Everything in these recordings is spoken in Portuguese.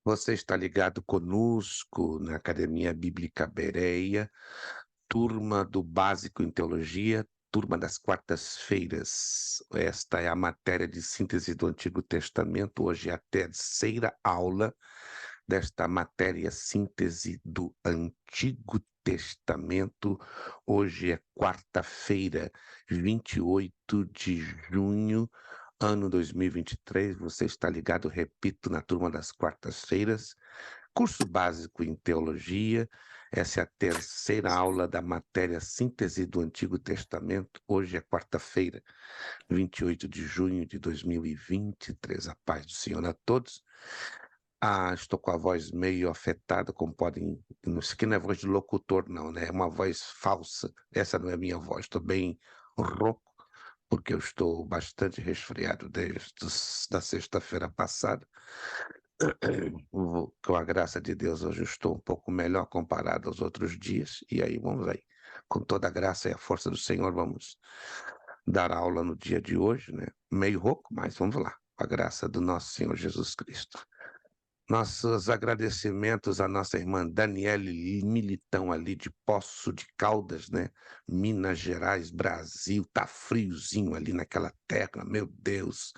Você está ligado conosco na Academia Bíblica Bereia, turma do Básico em Teologia, turma das quartas-feiras. Esta é a matéria de síntese do Antigo Testamento. Hoje é a terceira aula desta matéria síntese do Antigo Testamento. Hoje é quarta-feira, 28 de junho, ano 2023. Você está ligado, repito, na turma das quartas-feiras. Curso básico em teologia. Essa é a terceira aula da matéria síntese do Antigo Testamento. Hoje é quarta-feira, 28 de junho de 2023. A paz do Senhor a todos. Estou com a voz meio afetada, como podem... Isso aqui não é voz de locutor, não, né? É uma voz falsa. Essa não é a minha voz. Estou bem rouco, porque eu estou bastante resfriado desde da sexta-feira passada. Com a graça de Deus, hoje eu estou um pouco melhor comparado aos outros dias. E aí, vamos aí. Com toda a graça e a força do Senhor, vamos dar aula no dia de hoje, né? Meio rouco, mas vamos lá. Com a graça do nosso Senhor Jesus Cristo. Nossos agradecimentos à nossa irmã Daniele Militão, ali de Poço de Caldas, né? Minas Gerais, Brasil. Tá friozinho ali naquela terra, meu Deus.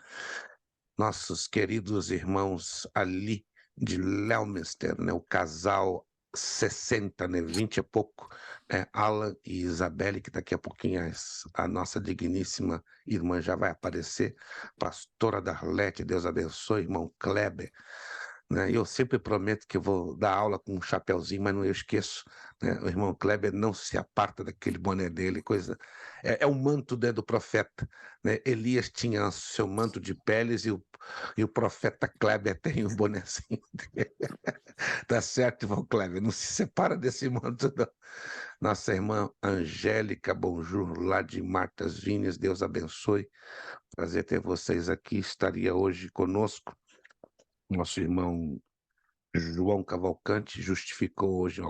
Nossos queridos irmãos ali de Leominster, né? O casal 60, né? 20 e pouco, né? Alan e Isabelle, que daqui a pouquinho a nossa digníssima irmã já vai aparecer. Pastora Darlete, Deus abençoe, irmão Kleber, né? Eu sempre prometo que eu vou dar aula com um chapeuzinho, mas não eu esqueço, né? O irmão Kleber não se aparta daquele boné dele, coisa... É o manto, né, do profeta, né? Elias tinha seu manto de peles e o profeta Kleber tem o bonezinho dele. Tá certo, irmão Kleber, não se separa desse manto, não. Nossa irmã Angélica, bonjour, lá de Martas Vinhas, Deus abençoe. Prazer ter vocês aqui. Estaria hoje conosco nosso irmão João Cavalcante, justificou hoje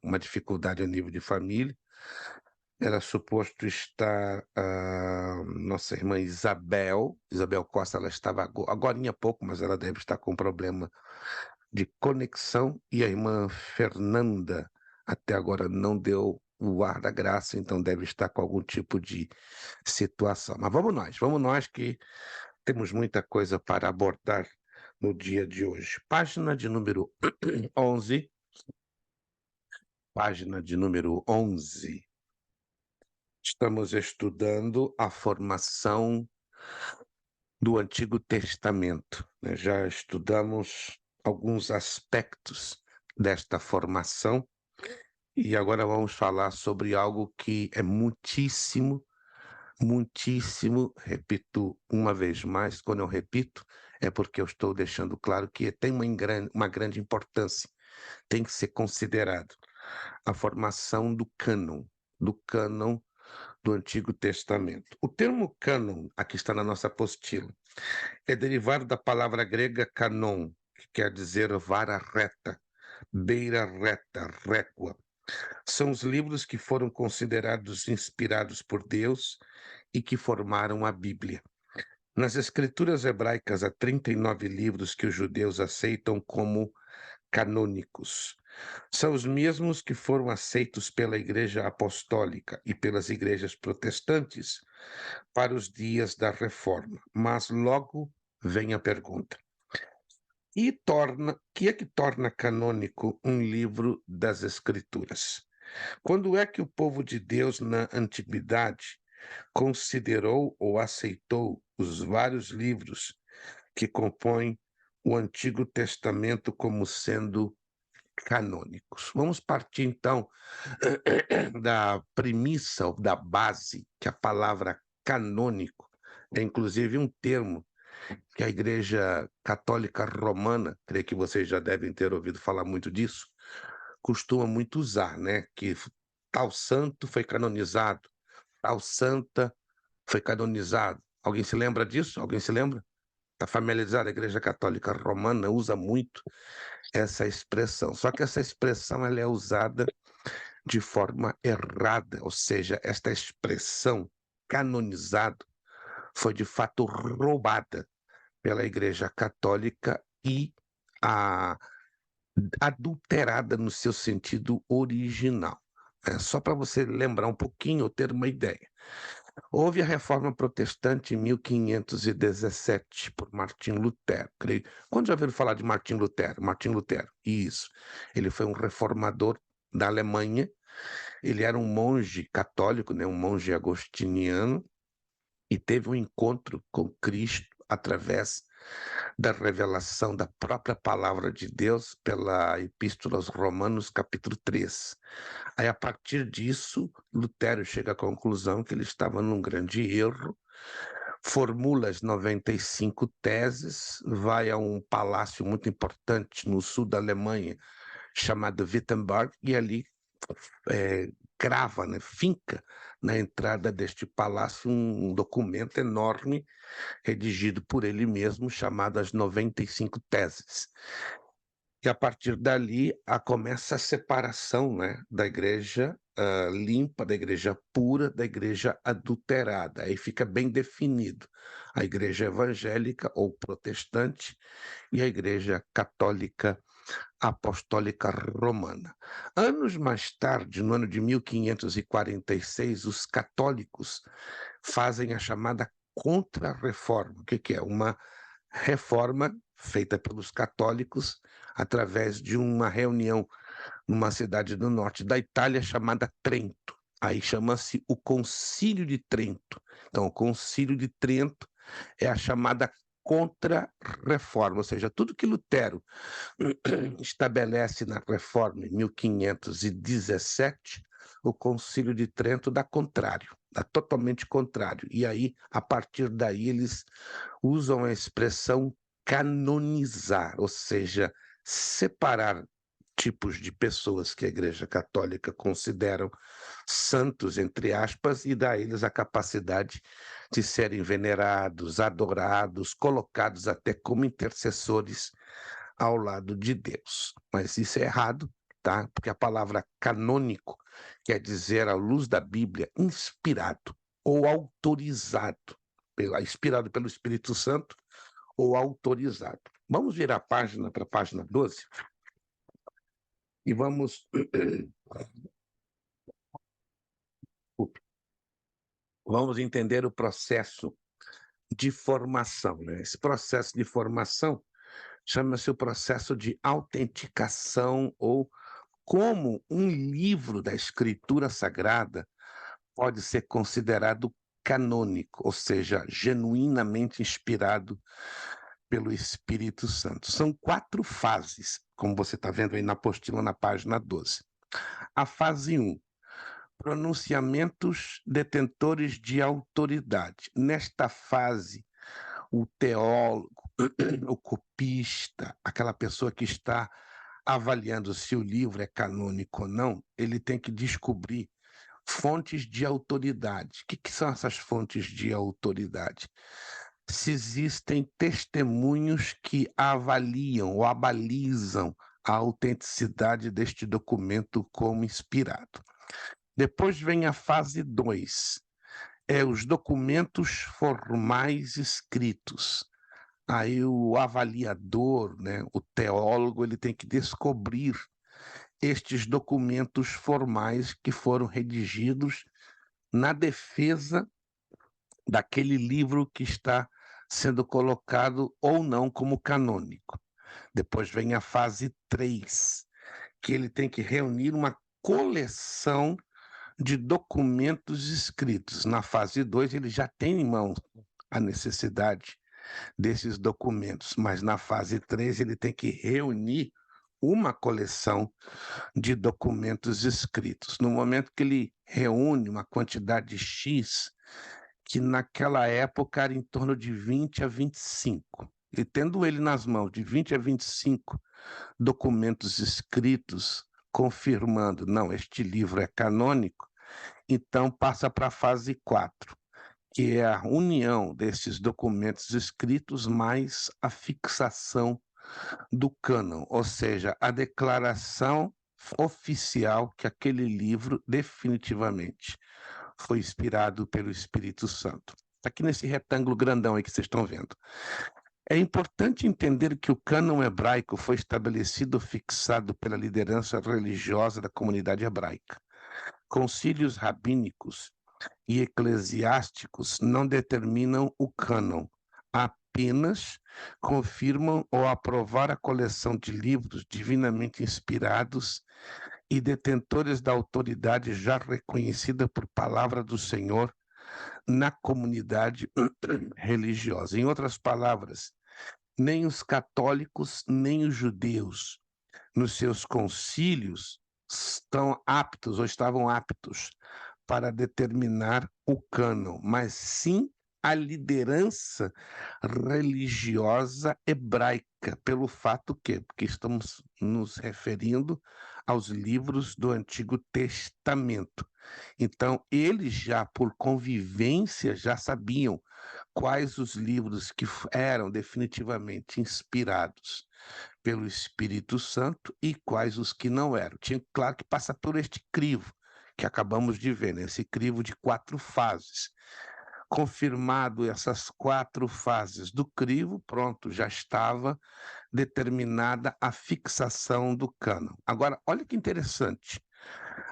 uma dificuldade a nível de família. Era suposto estar nossa irmã Isabel Costa, ela estava agora há pouco, mas ela deve estar com problema de conexão, e a irmã Fernanda até agora não deu o ar da graça, então deve estar com algum tipo de situação. Mas vamos nós que temos muita coisa para abordar no dia de hoje. Página de número 11. Página de número 11. Estamos estudando a formação do Antigo Testamento, né? Já estudamos alguns aspectos desta formação e agora vamos falar sobre algo que é muitíssimo, repito uma vez mais, quando eu repito, é porque eu estou deixando claro que tem uma grande importância, tem que ser considerado a formação do cânon do Antigo Testamento. O termo cânon, aqui está na nossa apostila, é derivado da palavra grega canon, que quer dizer vara reta, beira reta, récua. São os livros que foram considerados inspirados por Deus e que formaram a Bíblia. Nas escrituras hebraicas, há 39 livros que os judeus aceitam como canônicos. São os mesmos que foram aceitos pela Igreja Apostólica e pelas igrejas protestantes para os dias da Reforma. Mas logo vem a pergunta: que é que torna canônico um livro das Escrituras? Quando é que o povo de Deus na antiguidade considerou ou aceitou os vários livros que compõem o Antigo Testamento como sendo canônicos? Vamos partir então da premissa, ou da base, que a palavra canônico é inclusive um termo que a Igreja Católica Romana, creio que vocês já devem ter ouvido falar muito disso, costuma muito usar, né? Que tal santo foi canonizado, tal santa foi canonizado. Alguém se lembra disso? Alguém se lembra? Está familiarizado? A Igreja Católica Romana usa muito essa expressão. Só que essa expressão ela é usada de forma errada, ou seja, esta expressão canonizado foi de fato roubada pela Igreja Católica e a adulterada no seu sentido original. Só para você lembrar um pouquinho ou ter uma ideia. Houve a Reforma Protestante em 1517, por Martim Lutero, creio. Quando já ouviram falar de Martim Lutero? Martim Lutero, isso. Ele foi um reformador da Alemanha. Ele era um monge católico, né, um monge agostiniano, e teve um encontro com Cristo através da revelação da própria palavra de Deus pela Epístola aos Romanos, capítulo 3. Aí, a partir disso, Lutero chega à conclusão que ele estava num grande erro, formula as 95 teses, vai a um palácio muito importante no sul da Alemanha, chamado Wittenberg, e ali grava, né, finca na entrada deste palácio um documento enorme, redigido por ele mesmo, chamado As 95 Teses. E a partir dali começa a separação, né, da igreja limpa, da igreja pura, da igreja adulterada. Aí fica bem definido a igreja evangélica ou protestante e a igreja católica apostólica romana. Anos mais tarde, no ano de 1546, os católicos fazem a chamada Contra-Reforma. O que é? Uma reforma feita pelos católicos através de uma reunião numa cidade do norte da Itália chamada Trento. Aí chama-se o Concílio de Trento. Então, o Concílio de Trento é a chamada Contra-Reforma, ou seja, tudo que Lutero estabelece na Reforma em 1517, o Concílio de Trento dá contrário, dá totalmente contrário. E aí, a partir daí, eles usam a expressão canonizar, ou seja, separar tipos de pessoas que a Igreja Católica consideram santos, entre aspas, e dá a eles a capacidade de serem venerados, adorados, colocados até como intercessores ao lado de Deus. Mas isso é errado, tá? Porque a palavra canônico quer dizer, à luz da Bíblia, inspirado ou autorizado, inspirado pelo Espírito Santo ou autorizado. Vamos virar a página para a página 12 e vamos entender o processo de formação, né? Esse processo de formação chama-se o processo de autenticação, ou como um livro da Escritura Sagrada pode ser considerado canônico, ou seja, genuinamente inspirado pelo Espírito Santo. São 4 fases, como você está vendo aí na apostila, na página 12. A fase 1, pronunciamentos detentores de autoridade. Nesta fase, o teólogo, o copista, aquela pessoa que está avaliando se o livro é canônico ou não, ele tem que descobrir fontes de autoridade. O que são essas fontes de autoridade? Se existem testemunhos que avaliam ou abalizam a autenticidade deste documento como inspirado. Depois vem a fase 2, os documentos formais escritos. Aí o avaliador, né, o teólogo, ele tem que descobrir estes documentos formais que foram redigidos na defesa daquele livro que está sendo colocado ou não como canônico. Depois vem a fase 3, que ele tem que reunir uma coleção de documentos escritos. Na fase 2, ele já tem em mãos a necessidade desses documentos, mas na fase 3 ele tem que reunir uma coleção de documentos escritos. No momento que ele reúne uma quantidade X, que naquela época era em torno de 20 a 25, e tendo ele nas mãos de 20 a 25 documentos escritos confirmando, não, este livro é canônico, então passa para a fase 4, que é a união desses documentos escritos mais a fixação do cânon, ou seja, a declaração oficial que aquele livro definitivamente foi inspirado pelo Espírito Santo. Aqui nesse retângulo grandão aí que vocês estão vendo. É importante entender que o cânon hebraico foi estabelecido, fixado pela liderança religiosa da comunidade hebraica. Concílios rabínicos e eclesiásticos não determinam o cânon, apenas confirmam ou aprovar a coleção de livros divinamente inspirados e detentores da autoridade já reconhecida por palavra do Senhor na comunidade religiosa. Em outras palavras, nem os católicos, nem os judeus, nos seus concílios, estão aptos ou estavam aptos para determinar o cânon, mas sim a liderança religiosa hebraica, pelo fato que estamos nos referindo aos livros do Antigo Testamento. Então, eles já, por convivência, já sabiam quais os livros que eram definitivamente inspirados pelo Espírito Santo e quais os que não eram. Tinha, claro, que passar por este crivo que acabamos de ver, né? Esse crivo de 4 fases. Confirmado essas 4 fases do crivo, pronto, já estava determinada a fixação do cânon. Agora, olha que interessante.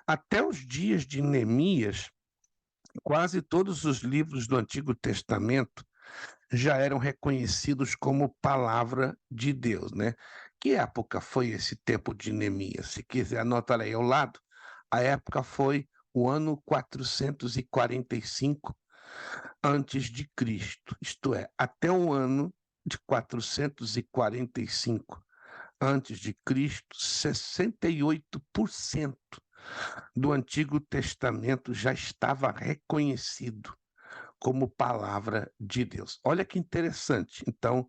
Até os dias de Neemias, quase todos os livros do Antigo Testamento já eram reconhecidos como palavra de Deus, né? Que época foi esse tempo de Neemias? Se quiser, anota aí ao lado. A época foi o ano 445 antes de Cristo, isto é, até o ano de 445 antes de Cristo, 68% do Antigo Testamento já estava reconhecido como palavra de Deus. Olha que interessante. Então,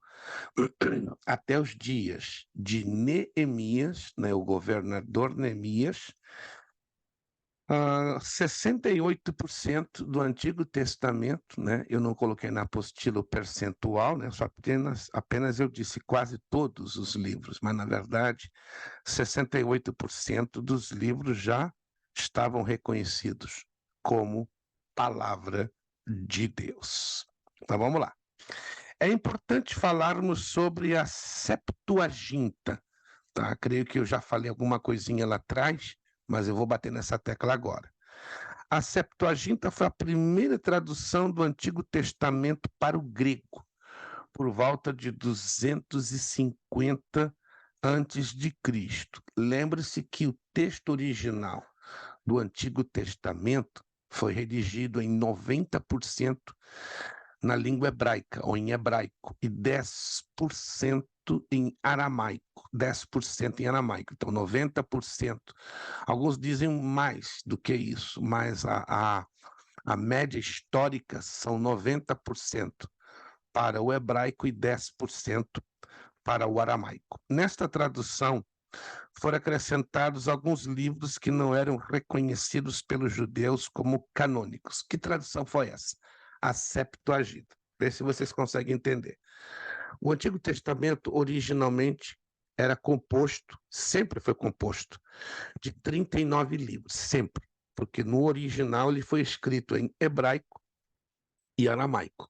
até os dias de Neemias, né, o governador Neemias, 68% do Antigo Testamento, né, eu não coloquei na apostila o percentual, né, só apenas eu disse quase todos os livros, mas na verdade 68% dos livros já estavam reconhecidos como palavra de Deus. Então vamos lá. É importante falarmos sobre a Septuaginta, tá? Creio que eu já falei alguma coisinha lá atrás, mas eu vou bater nessa tecla agora. A Septuaginta foi a primeira tradução do Antigo Testamento para o grego, por volta de 250 antes de Cristo. Lembre-se que o texto original do Antigo Testamento foi redigido em 90% na língua hebraica ou em hebraico e 10% em aramaico, 10% em aramaico, então 90%. Alguns dizem mais do que isso, mas a média histórica são 90% para o hebraico e 10% para o aramaico. Nesta tradução, foram acrescentados alguns livros que não eram reconhecidos pelos judeus como canônicos. Que tradução foi essa? A Septuaginta. Vê se vocês conseguem entender. O Antigo Testamento, originalmente, era composto, sempre foi composto, de 39 livros, sempre, porque no original ele foi escrito em hebraico e aramaico.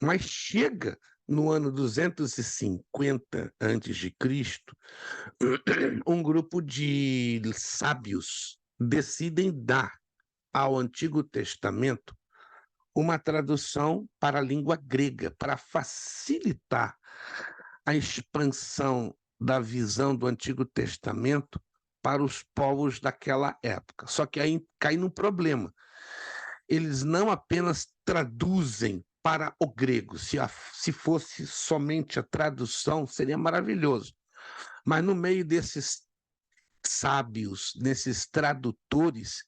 Mas chega no ano 250 antes de Cristo, um grupo de sábios decidem dar ao Antigo Testamento uma tradução para a língua grega, para facilitar a expansão da visão do Antigo Testamento para os povos daquela época. Só que aí cai num problema. Eles não apenas traduzem para o grego, se fosse somente a tradução, seria maravilhoso. Mas no meio desses sábios, desses tradutores,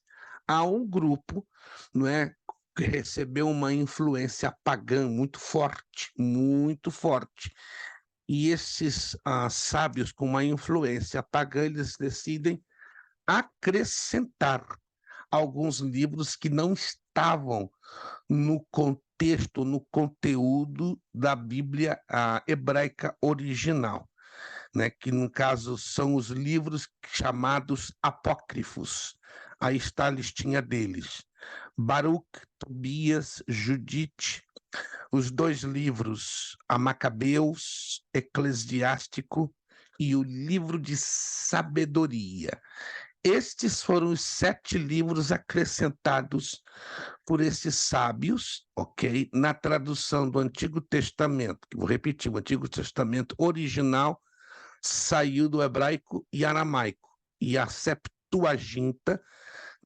há um grupo, não é, que recebeu uma influência pagã muito forte, muito forte. E esses sábios com uma influência pagã, eles decidem acrescentar alguns livros que não estavam no contexto, no conteúdo da Bíblia hebraica original, né, que no caso são os livros chamados apócrifos. Aí está a listinha deles: Baruch, Tobias, Judite, os 2 livros, a Macabeus, Eclesiástico e o livro de Sabedoria. Estes foram os 7 livros acrescentados por esses sábios, ok? Na tradução do Antigo Testamento, que vou repetir, o Antigo Testamento original saiu do hebraico e aramaico, e a Septuaginta,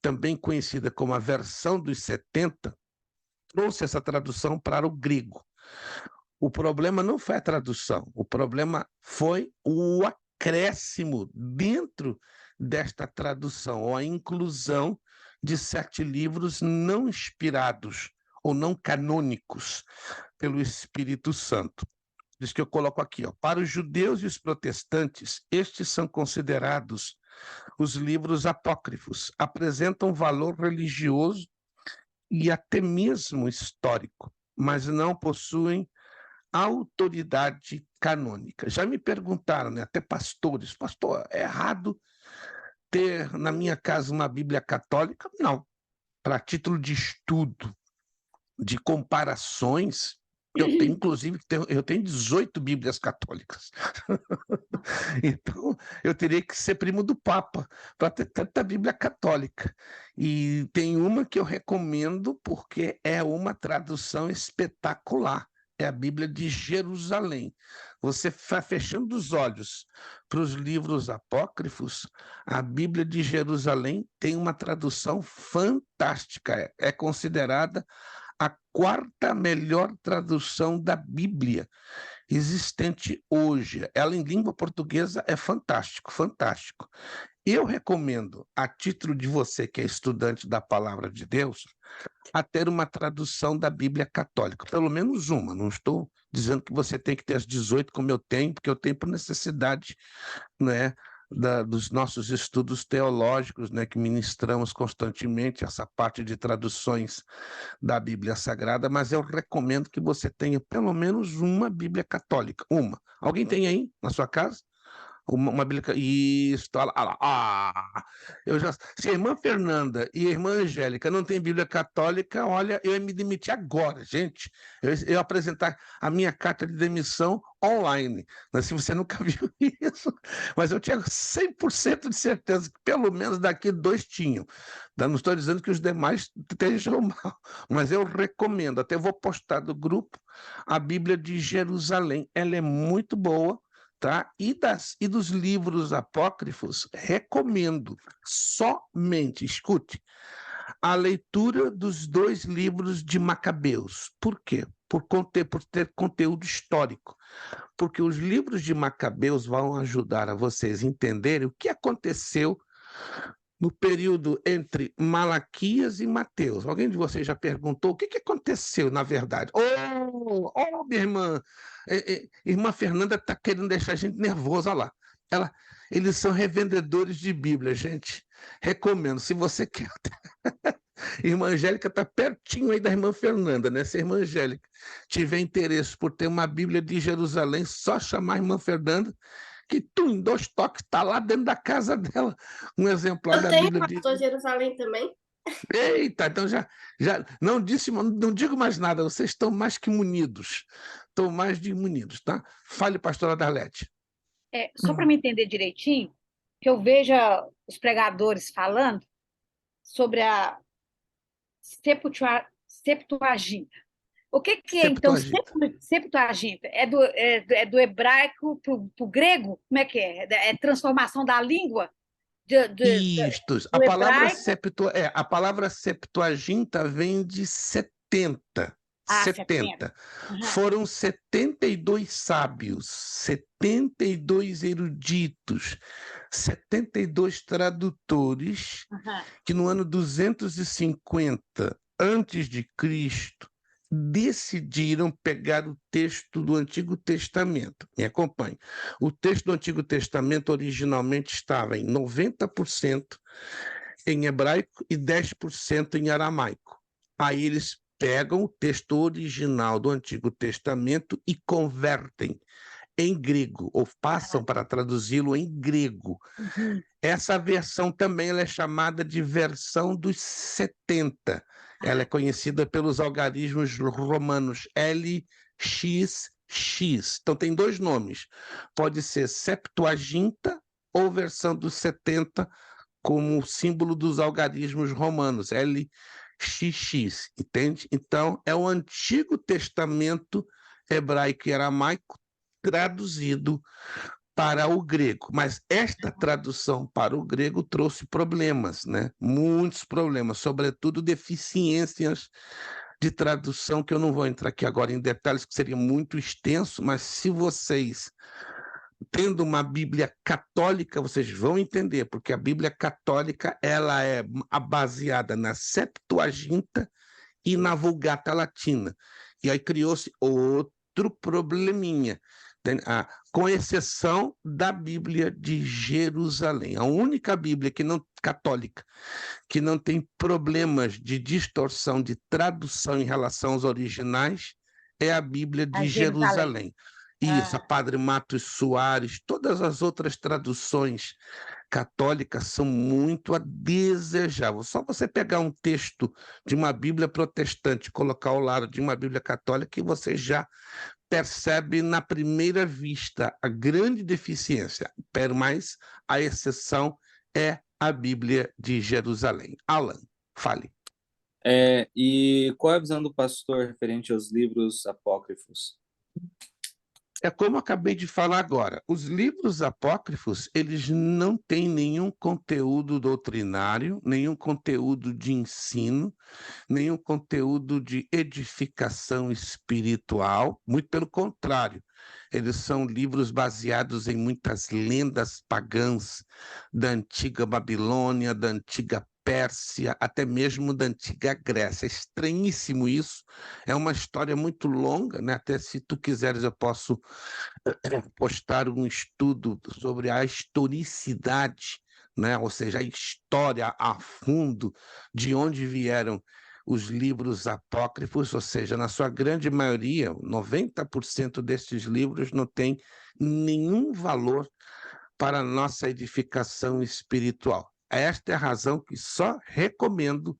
também conhecida como a versão dos 70, trouxe essa tradução para o grego. O problema não foi a tradução, o problema foi o acréscimo dentro desta tradução, ou a inclusão de 7 livros não inspirados ou não canônicos pelo Espírito Santo. Diz que eu coloco aqui, ó, para os judeus e os protestantes, estes são considerados os livros apócrifos, apresentam valor religioso e até mesmo histórico, mas não possuem autoridade canônica. Já me perguntaram, né, até pastores, pastor, é errado ter na minha casa uma Bíblia católica? Não. Para título de estudo, de comparações, eu tenho, inclusive, eu tenho 18 Bíblias católicas. Então, eu teria que ser primo do Papa para ter tanta Bíblia católica. E tem uma que eu recomendo porque é uma tradução espetacular. É a Bíblia de Jerusalém. Você fechando os olhos para os livros apócrifos, a Bíblia de Jerusalém tem uma tradução fantástica. É considerada a 4ª melhor tradução da Bíblia existente hoje. Ela em língua portuguesa é fantástico, fantástico. Eu recomendo, a título de você que é estudante da Palavra de Deus, a ter uma tradução da Bíblia católica, pelo menos uma. Não estou dizendo que você tem que ter as 18 como eu tenho, porque eu tenho por necessidade, né, dos nossos estudos teológicos, né, que ministramos constantemente essa parte de traduções da Bíblia Sagrada, mas eu recomendo que você tenha pelo menos uma Bíblia católica, uma. Alguém tem aí na sua casa? Uma Bíblia... Isso, olha lá. Eu já... Se a irmã Fernanda e a irmã Angélica não têm Bíblia católica, olha, eu ia me demitir agora, gente. Eu ia apresentar a minha carta de demissão online. Mas se você nunca viu isso, mas eu tinha 100% de certeza que pelo menos daqui 2 tinham. Não estou dizendo que os demais estejam mal, mas eu recomendo, até vou postar do grupo, a Bíblia de Jerusalém. Ela é muito boa. Tá? E dos livros apócrifos, recomendo somente, escute, a leitura dos 2 livros de Macabeus. Por quê? Por ter conteúdo histórico. Porque os livros de Macabeus vão ajudar a vocês a entenderem o que aconteceu no período entre Malaquias e Mateus. Alguém de vocês já perguntou o que aconteceu, na verdade? Minha irmã, irmã Fernanda está querendo deixar a gente nervosa lá. Eles são revendedores de Bíblia, gente. Recomendo, se você quer. Irmã Angélica está pertinho aí da irmã Fernanda, né? Se a irmã Angélica tiver interesse por ter uma Bíblia de Jerusalém, só chamar a irmã Fernanda, que tu, em 2 toques, está lá dentro da casa dela, um exemplar Eu da tenho Bíblia de... pastor Jerusalém também. Eita, então já não disse, não digo mais nada, vocês estão mais que munidos, estão mais de munidos, tá? Fale, pastora Darlete. Só para me entender direitinho, que eu veja os pregadores falando sobre a Septuaginta. O que é, então, Septuaginta. Septuaginta? É do hebraico para o grego? Como é que é? É transformação da língua Isto, do hebraico? a palavra Septuaginta vem de 70. 70. 70. Uhum. Foram 72 sábios, 72 eruditos, 72 tradutores que no ano 250 antes de Cristo decidiram pegar o texto do Antigo Testamento. Me acompanhe. O texto do Antigo Testamento originalmente estava em 90% em hebraico e 10% em aramaico. Aí eles pegam o texto original do Antigo Testamento e convertem em grego, ou passam para traduzi-lo em grego. Uhum. Essa versão também ela é chamada de versão dos 70. Ela é conhecida pelos algarismos romanos LXX. Então tem dois nomes. Pode ser Septuaginta ou versão dos 70, como símbolo dos algarismos romanos, LXX, entende? Então, é o Antigo Testamento hebraico e aramaico traduzido para o grego. Mas esta tradução para o grego trouxe problemas, né? Muitos problemas, sobretudo deficiências de tradução, que eu não vou entrar aqui agora em detalhes, que seria muito extenso, mas se vocês tendo uma Bíblia católica, vocês vão entender, porque a Bíblia católica ela é baseada na Septuaginta e na Vulgata Latina. E aí criou-se outro probleminha, com exceção da Bíblia de Jerusalém. A única Bíblia católica que não tem problemas de distorção de tradução em relação aos originais é a Bíblia de Jerusalém. Isso, a Padre Matos Soares, todas as outras traduções católicas são muito a desejar. Só você pegar um texto de uma Bíblia protestante e colocar ao lado de uma Bíblia católica e você já percebe na primeira vista a grande deficiência, mas a exceção é a Bíblia de Jerusalém. Alan, fale. E qual é a visão do pastor referente aos livros apócrifos? É como eu acabei de falar agora, os livros apócrifos, eles não têm nenhum conteúdo doutrinário, nenhum conteúdo de ensino, nenhum conteúdo de edificação espiritual, muito pelo contrário, eles são livros baseados em muitas lendas pagãs da antiga Babilônia, da antiga Pérsia, até mesmo da antiga Grécia. É estranhíssimo isso, é uma história muito longa, né? Até se tu quiseres eu posso postar um estudo sobre a historicidade, né? Ou seja, a história a fundo de onde vieram os livros apócrifos, ou seja, na sua grande maioria, 90% desses livros não tem nenhum valor para a nossa edificação espiritual. Esta é a razão que só recomendo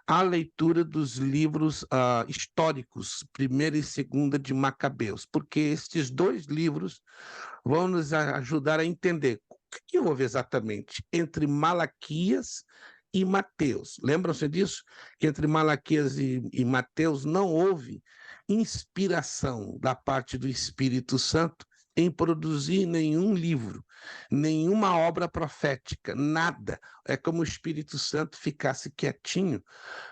a leitura dos livros históricos, primeira e segunda de Macabeus, porque estes dois livros vão nos ajudar a entender o que houve exatamente entre Malaquias e Mateus. Lembram-se disso? Que entre Malaquias e Mateus não houve inspiração da parte do Espírito Santo em produzir nenhum livro, nenhuma obra profética, nada. É como o Espírito Santo ficasse quietinho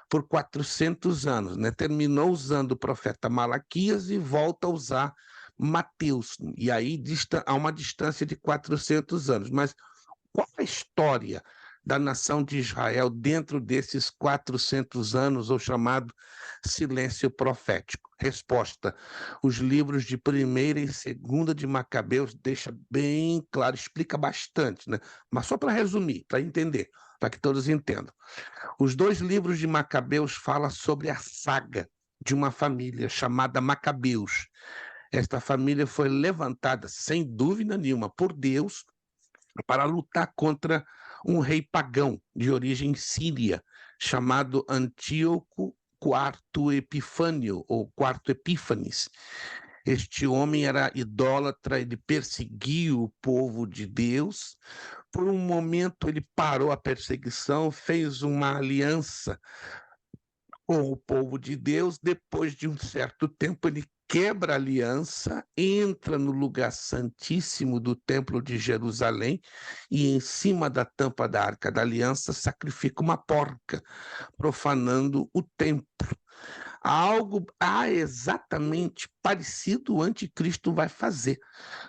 por 400 anos, né? Terminou usando o profeta Malaquias e volta a usar Mateus. E aí há uma distância de 400 anos. Mas qual a história da nação de Israel dentro desses 400 anos, ou chamado silêncio profético? Resposta: os livros de primeira e segunda de Macabeus deixa bem claro, explica bastante, né? Mas só para resumir, para entender, para que todos entendam. Os dois livros de Macabeus falam sobre a saga de uma família chamada Macabeus. Esta família foi levantada, sem dúvida nenhuma, por Deus para lutar contra um rei pagão de origem síria, chamado Antíoco IV Epifânio, ou Quarto Epífanes. Este homem era idólatra, ele perseguia o povo de Deus. Por um momento ele parou a perseguição, fez uma aliança com o povo de Deus. Depois de um certo tempo ele quebra a aliança, entra no lugar santíssimo do Templo de Jerusalém e em cima da tampa da Arca da Aliança sacrifica uma porca, profanando o templo. Algo exatamente parecido o anticristo vai fazer,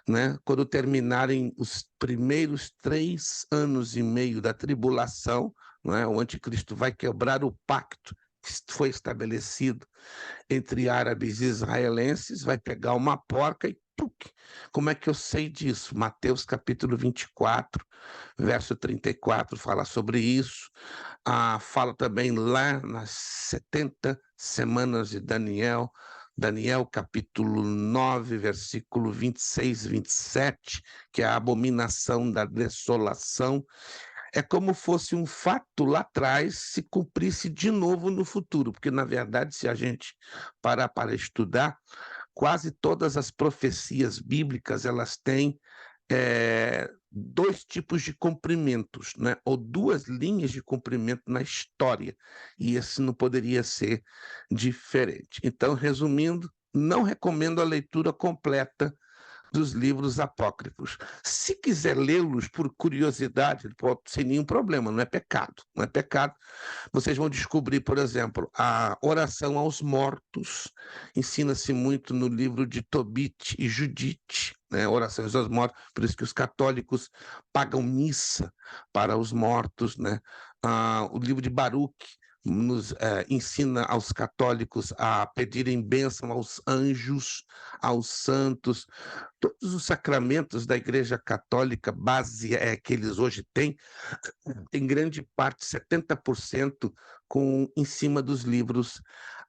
né? Quando terminarem os primeiros 3 anos e meio da tribulação, né? O anticristo vai quebrar o pacto que foi estabelecido entre árabes e israelenses, vai pegar uma porca e tuc. Como é que eu sei disso? Mateus capítulo 24, verso 34 fala sobre isso. Fala também lá nas 70 semanas de Daniel, Daniel capítulo 9, versículo 26 e 27, que é a abominação da desolação. é como fosse um fato lá atrás se cumprisse de novo no futuro, porque, na verdade, se a gente parar para estudar, quase todas as profecias bíblicas elas têm dois tipos de cumprimentos, né? Ou duas linhas de cumprimento na história, e esse não poderia ser diferente. Então, resumindo, não recomendo a leitura completa dos livros apócrifos. Se quiser lê-los por curiosidade, pode, sem nenhum problema, não é pecado, não é pecado. Vocês vão descobrir, por exemplo, a oração aos mortos, ensina-se muito no livro de Tobit e Judite, né? Orações aos mortos, por isso que os católicos pagam missa para os mortos, né? O livro de Baruque nos ensina aos católicos a pedirem bênção aos anjos, aos santos. Todos os sacramentos da Igreja Católica, base que eles hoje têm, em grande parte, 70%, em cima dos livros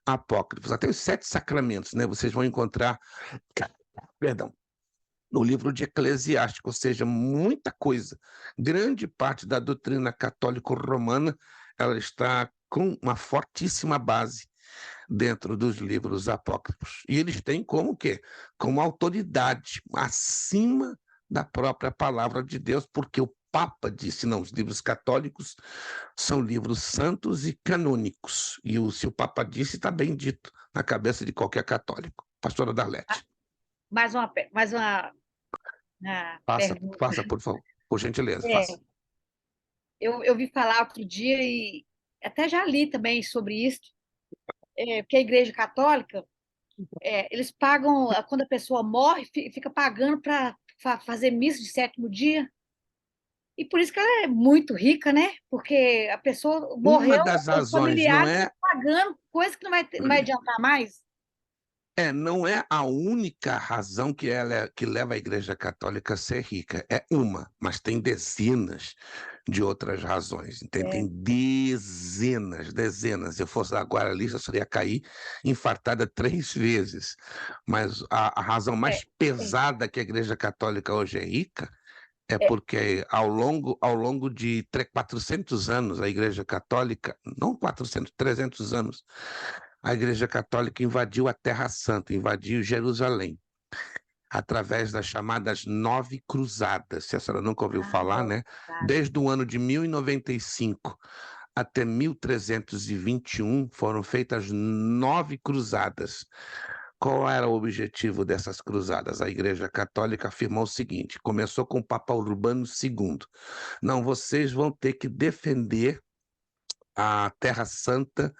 apócrifos. Até os 7 sacramentos, né? Vocês vão encontrar, perdão, no livro de Eclesiástico, ou seja, muita coisa. Grande parte da doutrina católico-romana, ela está com uma fortíssima base dentro dos livros apócrifos. E eles têm como o quê? Como autoridade acima da própria palavra de Deus, porque o Papa disse, não, os livros católicos são livros santos e canônicos. E se o Papa disse, está bem dito na cabeça de qualquer católico. Pastora Darlete. Mais uma pergunta. Faça, por favor. Por gentileza, faça. Eu vi falar outro dia e até já li também sobre isso, porque a Igreja Católica, eles pagam, quando a pessoa morre, fica pagando para fazer missa de 7º dia. E por isso que ela é muito rica, né? Porque a pessoa morreu, Uma das os razões não familiares é... estão pagando coisa que não vai adiantar mais. Não é a única razão que leva a Igreja Católica a ser rica. É uma, mas tem dezenas de outras razões. Tem dezenas. Se eu fosse agora a lista, eu ia cair infartada 3 vezes. Mas a razão mais pesada que a Igreja Católica hoje é rica é porque ao longo de 400 anos, a Igreja Católica, não 400, 300 anos, a Igreja Católica invadiu a Terra Santa, invadiu Jerusalém, através das chamadas 9 Cruzadas. Se a senhora nunca ouviu falar, né? Desde o ano de 1095 até 1321 foram feitas 9 cruzadas. Qual era o objetivo dessas cruzadas? A Igreja Católica afirmou o seguinte: começou com o Papa Urbano II. Não, vocês vão ter que defender a Terra Santa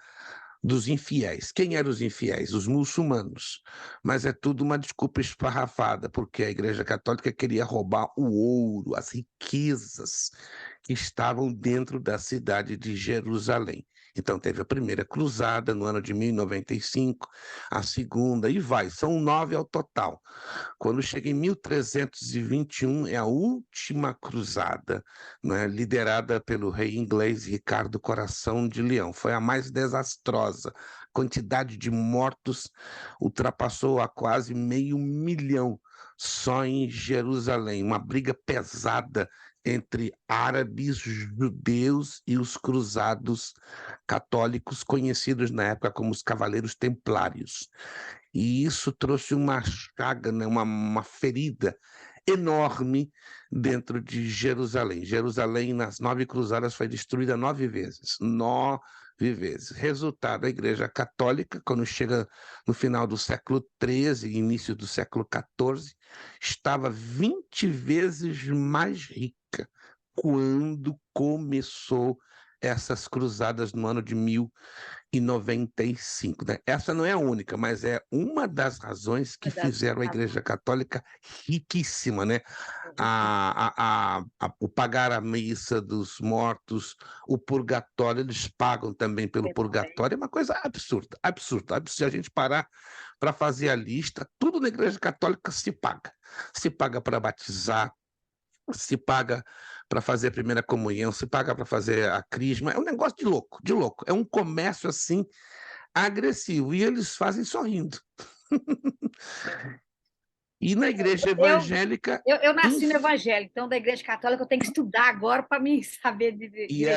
dos infiéis. Quem eram os infiéis? Os muçulmanos. Mas é tudo uma desculpa esfarrafada, porque a Igreja Católica queria roubar o ouro, as riquezas que estavam dentro da cidade de Jerusalém. Então teve a primeira cruzada no ano de 1095, a segunda, e vai, são 9 ao total. Quando chega em 1321, é a última cruzada, né, liderada pelo rei inglês Ricardo Coração de Leão. Foi a mais desastrosa. A quantidade de mortos ultrapassou a quase 500.000 só em Jerusalém. Uma briga pesada entre árabes, judeus e os cruzados católicos, conhecidos na época como os Cavaleiros Templários. E isso trouxe uma chaga, né, uma ferida enorme dentro de Jerusalém. Jerusalém, nas 9 cruzadas, foi destruída 9 vezes. 9 vezes. Resultado, a Igreja Católica, quando chega no final do século XIII, início do século XIV, estava 20 vezes mais rica quando começou essas cruzadas no ano de 1095, né? Essa não é a única, mas é uma das razões que fizeram a Igreja Católica riquíssima, né? O pagar a missa dos mortos, o purgatório, eles pagam também pelo purgatório, é uma coisa absurda, absurda, absurda. Se a gente parar para fazer a lista, tudo na Igreja Católica se paga. Se paga para batizar, se paga para fazer a primeira comunhão, se paga para fazer a crisma, é um negócio de louco, de louco. É um comércio assim agressivo e eles fazem sorrindo. E na igreja Eu, evangélica, eu nasci no Evangelho, então da Igreja Católica eu tenho que estudar agora para mim saber direitinho.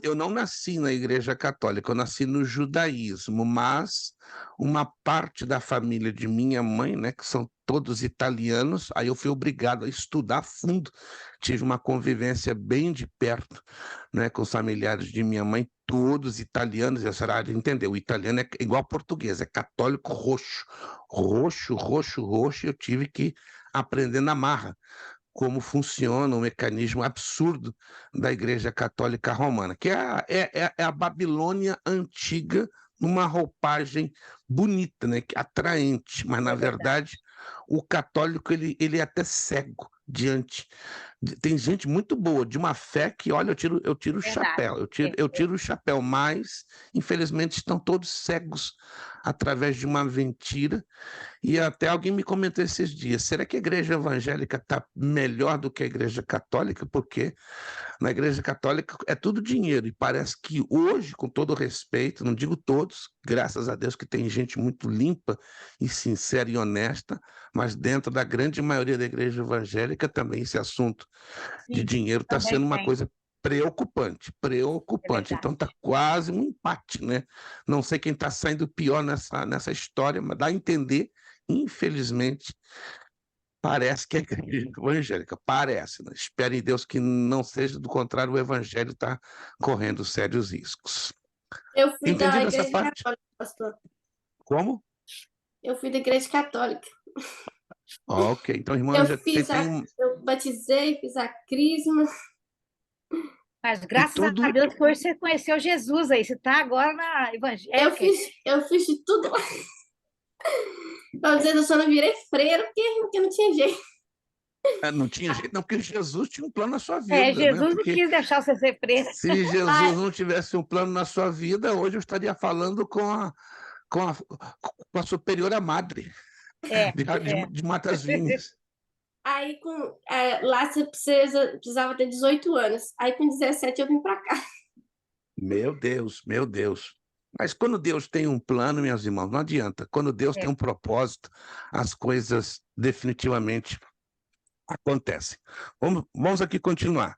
eu não nasci na Igreja Católica, eu nasci no judaísmo, mas uma parte da família de minha mãe, né, que são todos italianos, aí eu fui obrigado a estudar a fundo. Tive uma convivência bem de perto, né, com os familiares de minha mãe, todos italianos, e a senhora entendeu, o italiano é igual ao português, é católico roxo, roxo, roxo, roxo, e eu tive que aprender na marra como funciona o mecanismo absurdo da Igreja Católica Romana, que é a Babilônia antiga numa roupagem bonita, né, atraente, mas na É verdade, verdade o católico ele é até cego diante. Tem gente muito boa, de uma fé que, olha, eu tiro o verdade. chapéu, É, eu tiro o chapéu, mas infelizmente estão todos cegos através de uma mentira. E até alguém me comentou esses dias: será que a igreja evangélica está melhor do que a igreja católica? Porque na igreja católica é tudo dinheiro, e parece que hoje, com todo respeito, não digo todos, graças a Deus que tem gente muito limpa e sincera e honesta, mas dentro da grande maioria da igreja evangélica também esse assunto de sim, dinheiro está também sendo uma tem, coisa preocupante, é preocupante. Então verdade. está quase um empate, né? Não sei quem está saindo pior nessa história, mas dá a entender, infelizmente, parece que é a igreja evangélica, parece, né? Espero em Deus que não seja, do contrário, o evangelho está correndo sérios riscos. Eu fui da Entendido essa Igreja parte? Católica, pastor. Como? Eu fui da Igreja Católica. Ok, então, irmã, já tem Eu batizei, fiz a crisma. Mas e graças a tudo. Deus que hoje você conheceu Jesus aí, você está agora na evangélica. Eu fiz de tudo. Vamos dizer, eu só não virei freira porque não tinha jeito. Não tinha jeito, não, porque Jesus tinha um plano na sua É, vida, né? Jesus não Porque quis deixar você ser freira. se Jesus Ai, não tivesse um plano na sua vida, hoje eu estaria falando com a superiora madre É, é. de Matas Vinhas. aí lá você precisava ter 18 anos. Aí com 17 eu vim pra cá. Meu Deus, meu Deus. Mas quando Deus tem um plano, meus irmãos, não adianta. Quando Deus tem É. um propósito, as coisas definitivamente acontecem. Vamos aqui continuar.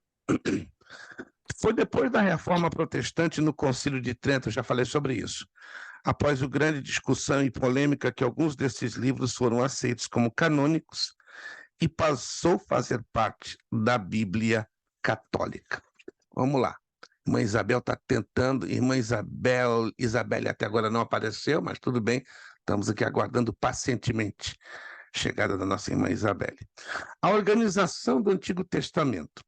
Foi depois da Reforma Protestante no Concílio de Trento, eu já falei sobre isso. Após o grande discussão e polêmica, que alguns desses livros foram aceitos como canônicos e passou a fazer parte da Bíblia Católica. Vamos lá. Irmã Isabel está tentando, irmã Isabelle até agora não apareceu, mas tudo bem, estamos aqui aguardando pacientemente a chegada da nossa irmã Isabelle. A organização do Antigo Testamento.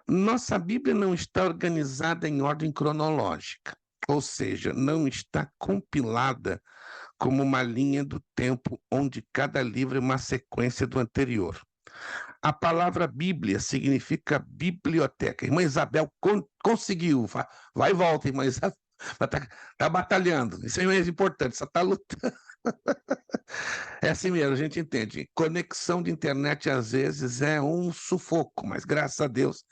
Nossa Bíblia não está organizada em ordem cronológica, ou seja, não está compilada como uma linha do tempo onde cada livro é uma sequência do anterior. A palavra Bíblia significa biblioteca. Irmã Isabel conseguiu. Vai e volta, irmã Isabel. Tá batalhando. Isso é mais importante. Só está lutando. É assim mesmo, a gente entende. Conexão de internet, às vezes, é um sufoco, mas graças a Deus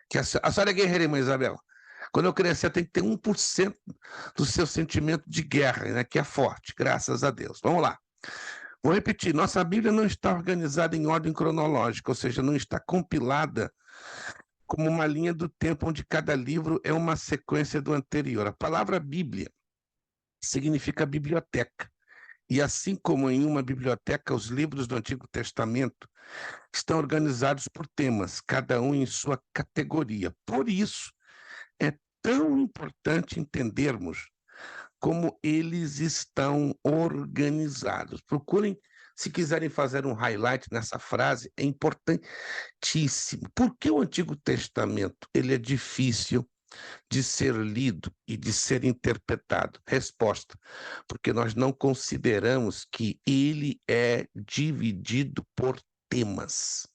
que a senhora é guerreira, irmã Isabel. Quando eu crescer, tem que ter 1% do seu sentimento de guerra, né, que é forte, graças a Deus. Vamos lá. Vou repetir, nossa Bíblia não está organizada em ordem cronológica, ou seja, não está compilada como uma linha do tempo onde cada livro é uma sequência do anterior. A palavra Bíblia significa biblioteca. E assim como em uma biblioteca, os livros do Antigo Testamento estão organizados por temas, cada um em sua categoria. Por isso, é tão importante entendermos como eles estão organizados. Procurem, se quiserem fazer um highlight nessa frase, é importantíssimo. Por que o Antigo Testamento ele é difícil de ser lido e de ser interpretado? Resposta: porque nós não consideramos que ele é dividido por temas.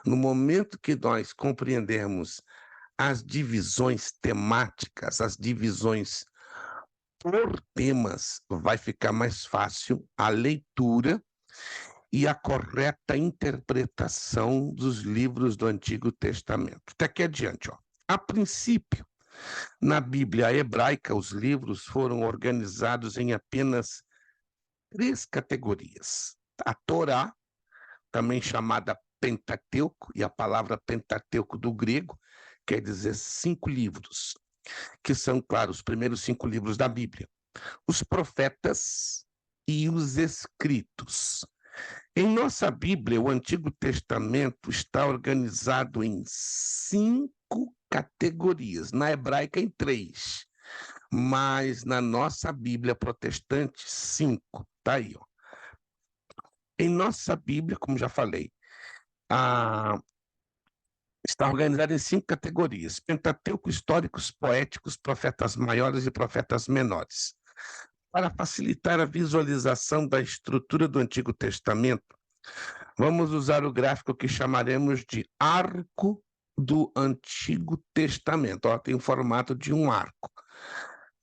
No momento que nós compreendermos as divisões temáticas, as divisões por temas, vai ficar mais fácil a leitura e a correta interpretação dos livros do Antigo Testamento. Até aqui adiante, ó. A princípio, na Bíblia hebraica, os livros foram organizados em apenas 3 categorias: a Torá, também chamada Pentateuco, e a palavra Pentateuco do grego quer dizer 5 livros, que são, claro, os primeiros 5 livros da Bíblia. Os profetas e os escritos. Em nossa Bíblia, o Antigo Testamento está organizado em 5 categorias, na hebraica em 3, mas na nossa Bíblia protestante, 5. Está aí, ó. Em nossa Bíblia, como já falei, está organizada em 5 categorias: Pentateuco, históricos, poéticos, profetas maiores e profetas menores. Para facilitar a visualização da estrutura do Antigo Testamento, vamos usar o gráfico que chamaremos de Arco do Antigo Testamento. Ó, tem o formato de um arco.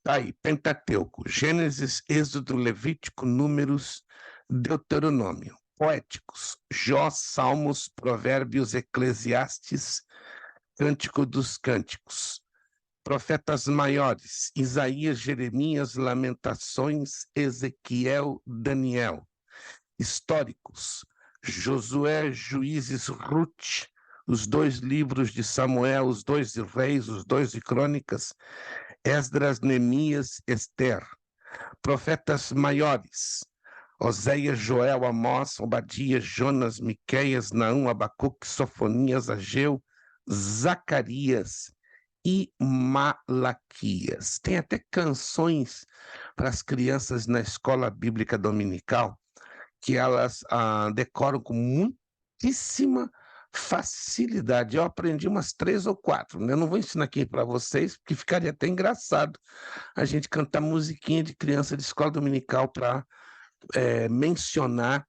Tá aí, Pentateuco, Gênesis, Êxodo, Levítico, Números, Deuteronômio. Poéticos, Jó, Salmos, Provérbios, Eclesiastes, Cântico dos Cânticos. Profetas maiores, Isaías, Jeremias, Lamentações, Ezequiel, Daniel. Históricos, Josué, Juízes, Ruth, os 2 livros de Samuel, os 2 de Reis, os 2 de Crônicas, Esdras, Neemias, Ester. Profetas maiores, Oséias, Joel, Amós, Obadias, Jonas, Miqueias, Naum, Abacuque, Sofonias, Ageu, Zacarias e Malaquias. Tem até canções para as crianças na escola bíblica dominical que elas decoram com muitíssima facilidade. Eu aprendi umas 3 ou 4, né? Eu não vou ensinar aqui para vocês, porque ficaria até engraçado a gente cantar musiquinha de criança de escola dominical para mencionar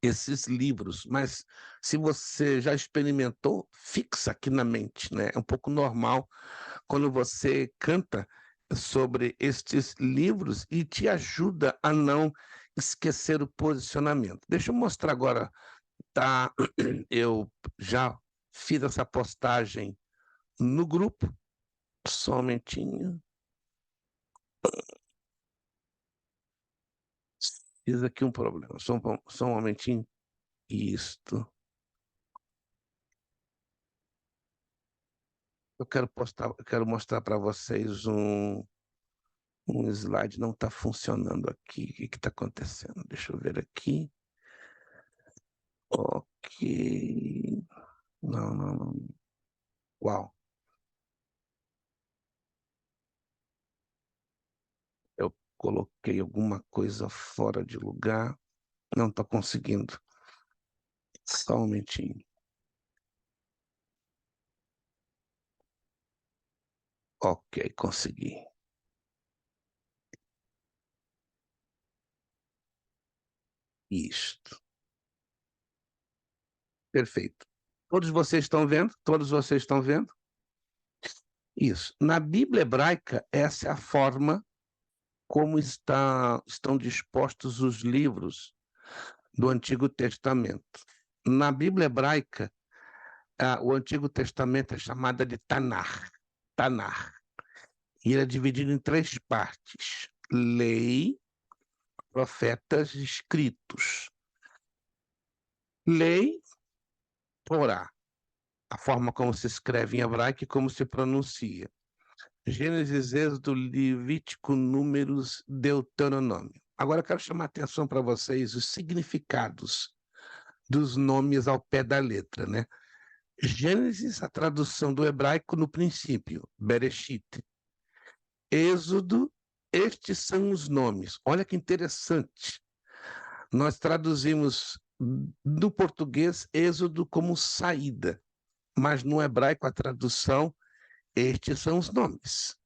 esses livros, mas se você já experimentou, fixa aqui na mente, né? É um pouco normal quando você canta sobre estes livros e te ajuda a não esquecer o posicionamento. Deixa eu mostrar agora, tá? Eu já fiz essa postagem no grupo, só um momentinho. Fiz aqui um problema, só um momentinho. Isto. Eu quero mostrar para vocês um slide, não está funcionando aqui. O que está acontecendo? Deixa eu ver aqui. Ok. Não. Uau. Eu coloquei alguma coisa fora de lugar. Não estou conseguindo. Só um momentinho. Ok, consegui. Isto. Perfeito. Todos vocês estão vendo? Todos vocês estão vendo? Isso. Na Bíblia hebraica, essa é a forma como estão dispostos os livros do Antigo Testamento. Na Bíblia hebraica, o Antigo Testamento é chamado de Tanar. E ele é dividido em 3 partes: lei, profetas e escritos. Lei, Torá, a forma como se escreve em hebraico e como se pronuncia. Gênesis, Êxodo, Levítico, Números, Deuteronômio. Agora eu quero chamar a atenção para vocês os significados dos nomes ao pé da letra, né? Gênesis, a tradução do hebraico no princípio, Bereshit. Êxodo, estes são os nomes. Olha que interessante. Nós traduzimos do português Êxodo como saída, mas no hebraico a tradução, estes são os nomes.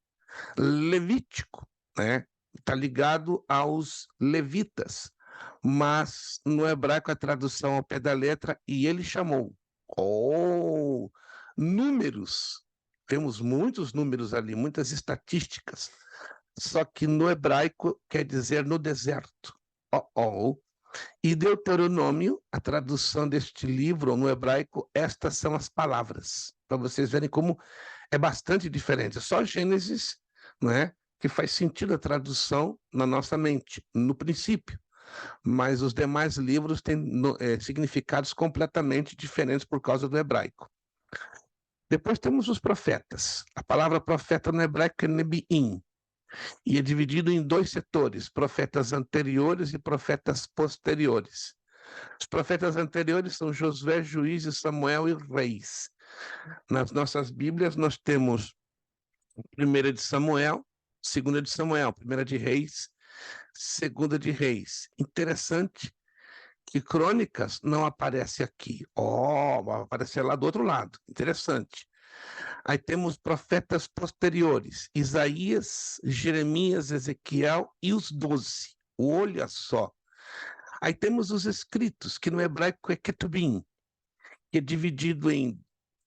Levítico, né? Está ligado aos levitas, mas no hebraico a tradução ao pé da letra, e ele chamou. Números. Temos muitos números ali, muitas estatísticas. Só que no hebraico quer dizer no deserto. E Deuteronômio, a tradução deste livro no hebraico, estas são as palavras. Para vocês verem como é bastante diferente. É só Gênesis, não é, que faz sentido a tradução na nossa mente, no princípio. mas os demais livros têm significados completamente diferentes por causa do hebraico. Depois temos os profetas. A palavra profeta no hebraico é nebiim, e é dividido em 2 setores, profetas anteriores e profetas posteriores. Os profetas anteriores são Josué, Juízes, Samuel e Reis. Nas nossas Bíblias nós temos 1 de Samuel, 2 de Samuel, 1 de Reis, 2 de Reis. Interessante que Crônicas não aparece aqui. Vai aparecer lá do outro lado. Interessante. Aí temos profetas posteriores, Isaías, Jeremias, Ezequiel e os 12. Olha só. Aí temos os escritos, que no hebraico é Ketubim, que é dividido em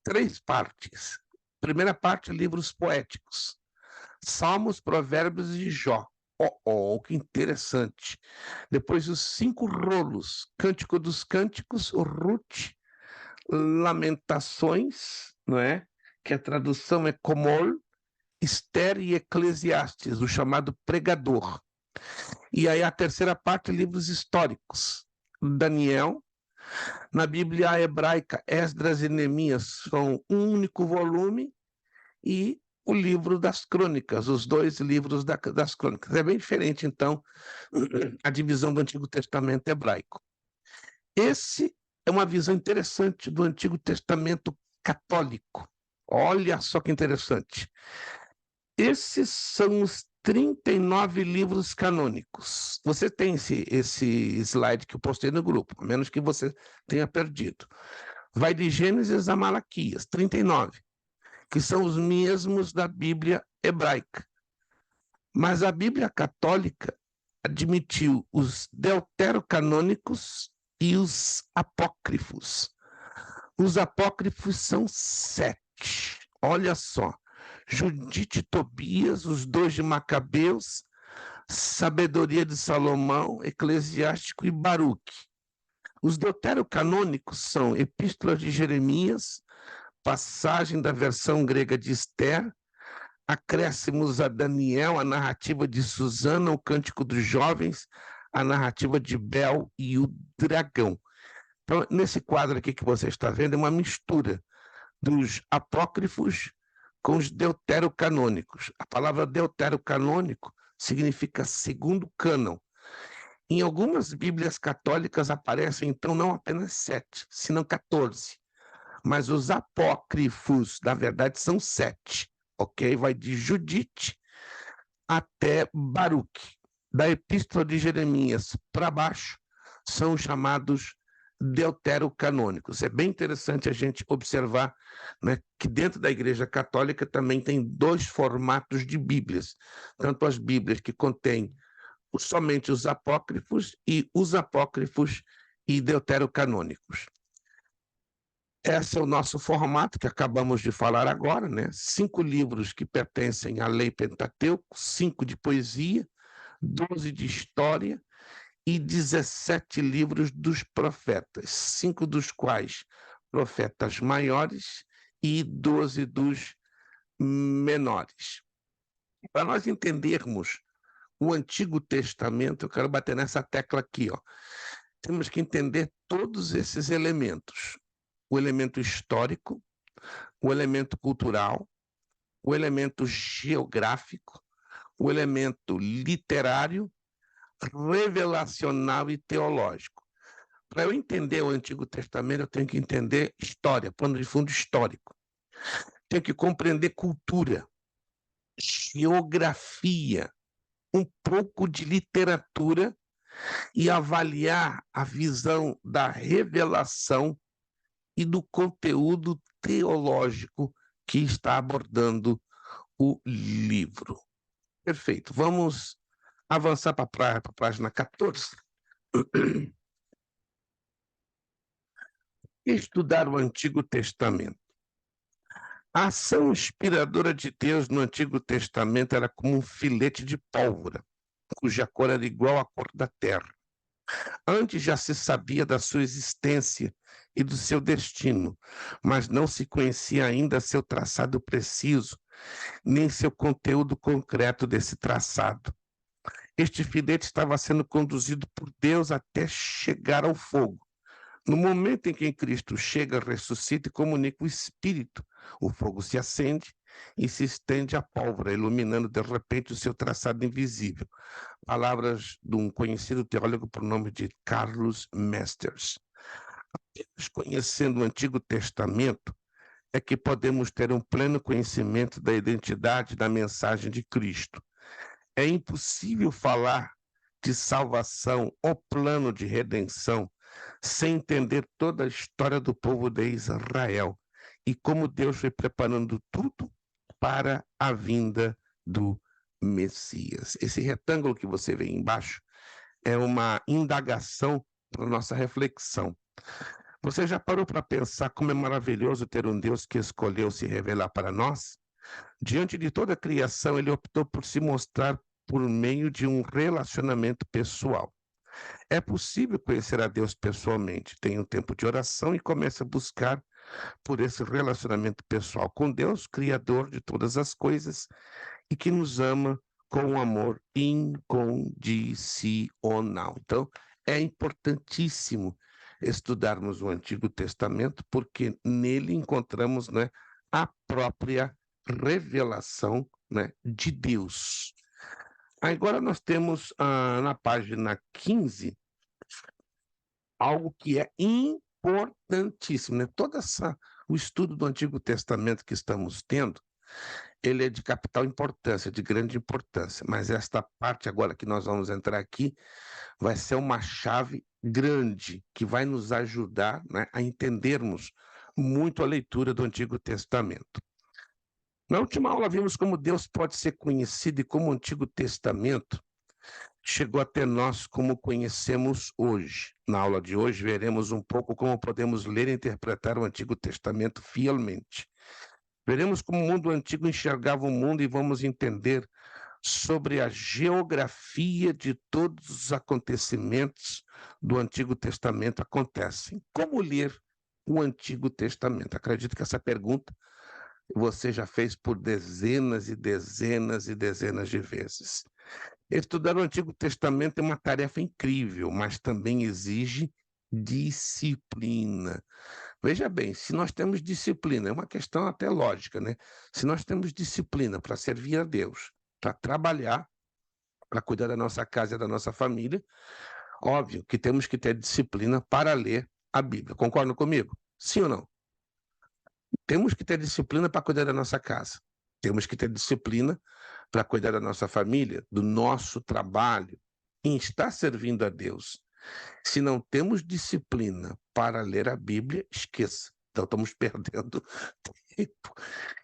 3 partes. Primeira parte, livros poéticos. Salmos, Provérbios e Jó. Que interessante. Depois os 5 rolos, Cântico dos Cânticos, Ruth, Lamentações, não é? Que a tradução é Comol, Esther e Eclesiastes, o chamado pregador. E aí a terceira parte, livros históricos. Daniel, na Bíblia hebraica, Esdras e Neemias são um único volume, e o livro das crônicas, os 2 livros das crônicas. É bem diferente, então, a divisão do Antigo Testamento hebraico. Esse é uma visão interessante do Antigo Testamento católico. Olha só que interessante. Esses são os 39 livros canônicos. Você tem esse slide que eu postei no grupo, a menos que você tenha perdido. Vai de Gênesis a Malaquias, 39. Que são os mesmos da Bíblia hebraica. Mas a Bíblia católica admitiu os deuterocanônicos e os apócrifos. Os apócrifos são 7. Olha só. Judite e Tobias, os 2 de Macabeus, Sabedoria de Salomão, Eclesiástico e Baruque. Os deuterocanônicos são Epístolas de Jeremias, passagem da versão grega de Esther, acréscimos a Daniel, a narrativa de Susana, o Cântico dos Jovens, a narrativa de Bel e o Dragão. Então, nesse quadro aqui que você está vendo, é uma mistura dos apócrifos com os deuterocanônicos. A palavra deuterocanônico significa segundo cânon. Em algumas Bíblias católicas aparecem, então, não apenas 7, senão 14. Mas os apócrifos, na verdade, são 7, ok? Vai de Judite até Baruque. Da Epístola de Jeremias para baixo, são chamados deuterocanônicos. É bem interessante a gente observar, né, que dentro da Igreja Católica também tem 2 formatos de Bíblias. Tanto as Bíblias que contêm somente os apócrifos e os apócrifos e deuterocanônicos. Esse é o nosso formato que acabamos de falar agora, né? 5 livros que pertencem à lei Pentateuco, 5 de poesia, 12 de história e 17 livros dos profetas, 5 dos quais profetas maiores e 12 dos menores. Para nós entendermos o Antigo Testamento, eu quero bater nessa tecla aqui, ó. Temos que entender todos esses elementos. O elemento histórico, o elemento cultural, o elemento geográfico, o elemento literário, revelacional e teológico. Para eu entender o Antigo Testamento, eu tenho que entender história, pano de fundo histórico. Tenho que compreender cultura, geografia, um pouco de literatura e avaliar a visão da revelação e do conteúdo teológico que está abordando o livro. Perfeito. Vamos avançar para a página 14. Estudar o Antigo Testamento. A ação inspiradora de Deus no Antigo Testamento era como um filete de pólvora, cuja cor era igual à cor da terra. Antes já se sabia da sua existência e do seu destino, mas não se conhecia ainda seu traçado preciso, nem seu conteúdo concreto desse traçado. Este filete estava sendo conduzido por Deus até chegar ao fogo. No momento em que Cristo chega, ressuscita e comunica o Espírito, o fogo se acende e se estende a pólvora, iluminando de repente o seu traçado invisível. Palavras de um conhecido teólogo por nome de Carlos Masters. Apenas conhecendo o Antigo Testamento é que podemos ter um pleno conhecimento da identidade da mensagem de Cristo. É impossível falar de salvação ou plano de redenção sem entender toda a história do povo de Israel e como Deus foi preparando tudo para a vinda do Messias. Esse retângulo que você vê embaixo é uma indagação para nossa reflexão. Você já parou para pensar como é maravilhoso ter um Deus que escolheu se revelar para nós? Diante de toda a criação, ele optou por se mostrar por meio de um relacionamento pessoal. É possível conhecer a Deus pessoalmente. Tem um tempo de oração e começa a buscar por esse relacionamento pessoal com Deus, Criador de todas as coisas, e que nos ama com um amor incondicional. Então, é importantíssimo estudarmos o Antigo Testamento, porque nele encontramos, né, a própria revelação, né, de Deus. Agora nós temos na página 15 algo que é importantíssimo, né? O estudo do Antigo Testamento que estamos tendo, ele é de capital importância, de grande importância, mas esta parte agora que nós vamos entrar aqui vai ser uma chave grande que vai nos ajudar, né, a entendermos muito a leitura do Antigo Testamento. Na última aula vimos como Deus pode ser conhecido e como o Antigo Testamento chegou até nós como conhecemos hoje. Na aula de hoje veremos um pouco como podemos ler e interpretar o Antigo Testamento fielmente. Veremos como o mundo antigo enxergava o mundo e vamos entender sobre a geografia de todos os acontecimentos do Antigo Testamento acontecem. Como ler o Antigo Testamento? Acredito que essa pergunta você já fez por dezenas e dezenas e dezenas de vezes. Estudar o Antigo Testamento é uma tarefa incrível, mas também exige disciplina. Veja bem, se nós temos disciplina, é uma questão até lógica, né? Se nós temos disciplina para servir a Deus, para trabalhar, para cuidar da nossa casa e da nossa família, óbvio que temos que ter disciplina para ler a Bíblia. Concordam comigo? Sim ou não? Temos que ter disciplina para cuidar da nossa casa. Temos que ter disciplina para cuidar da nossa família, do nosso trabalho, em estar servindo a Deus. Se não temos disciplina para ler a Bíblia, esqueça. Então, estamos perdendo tempo.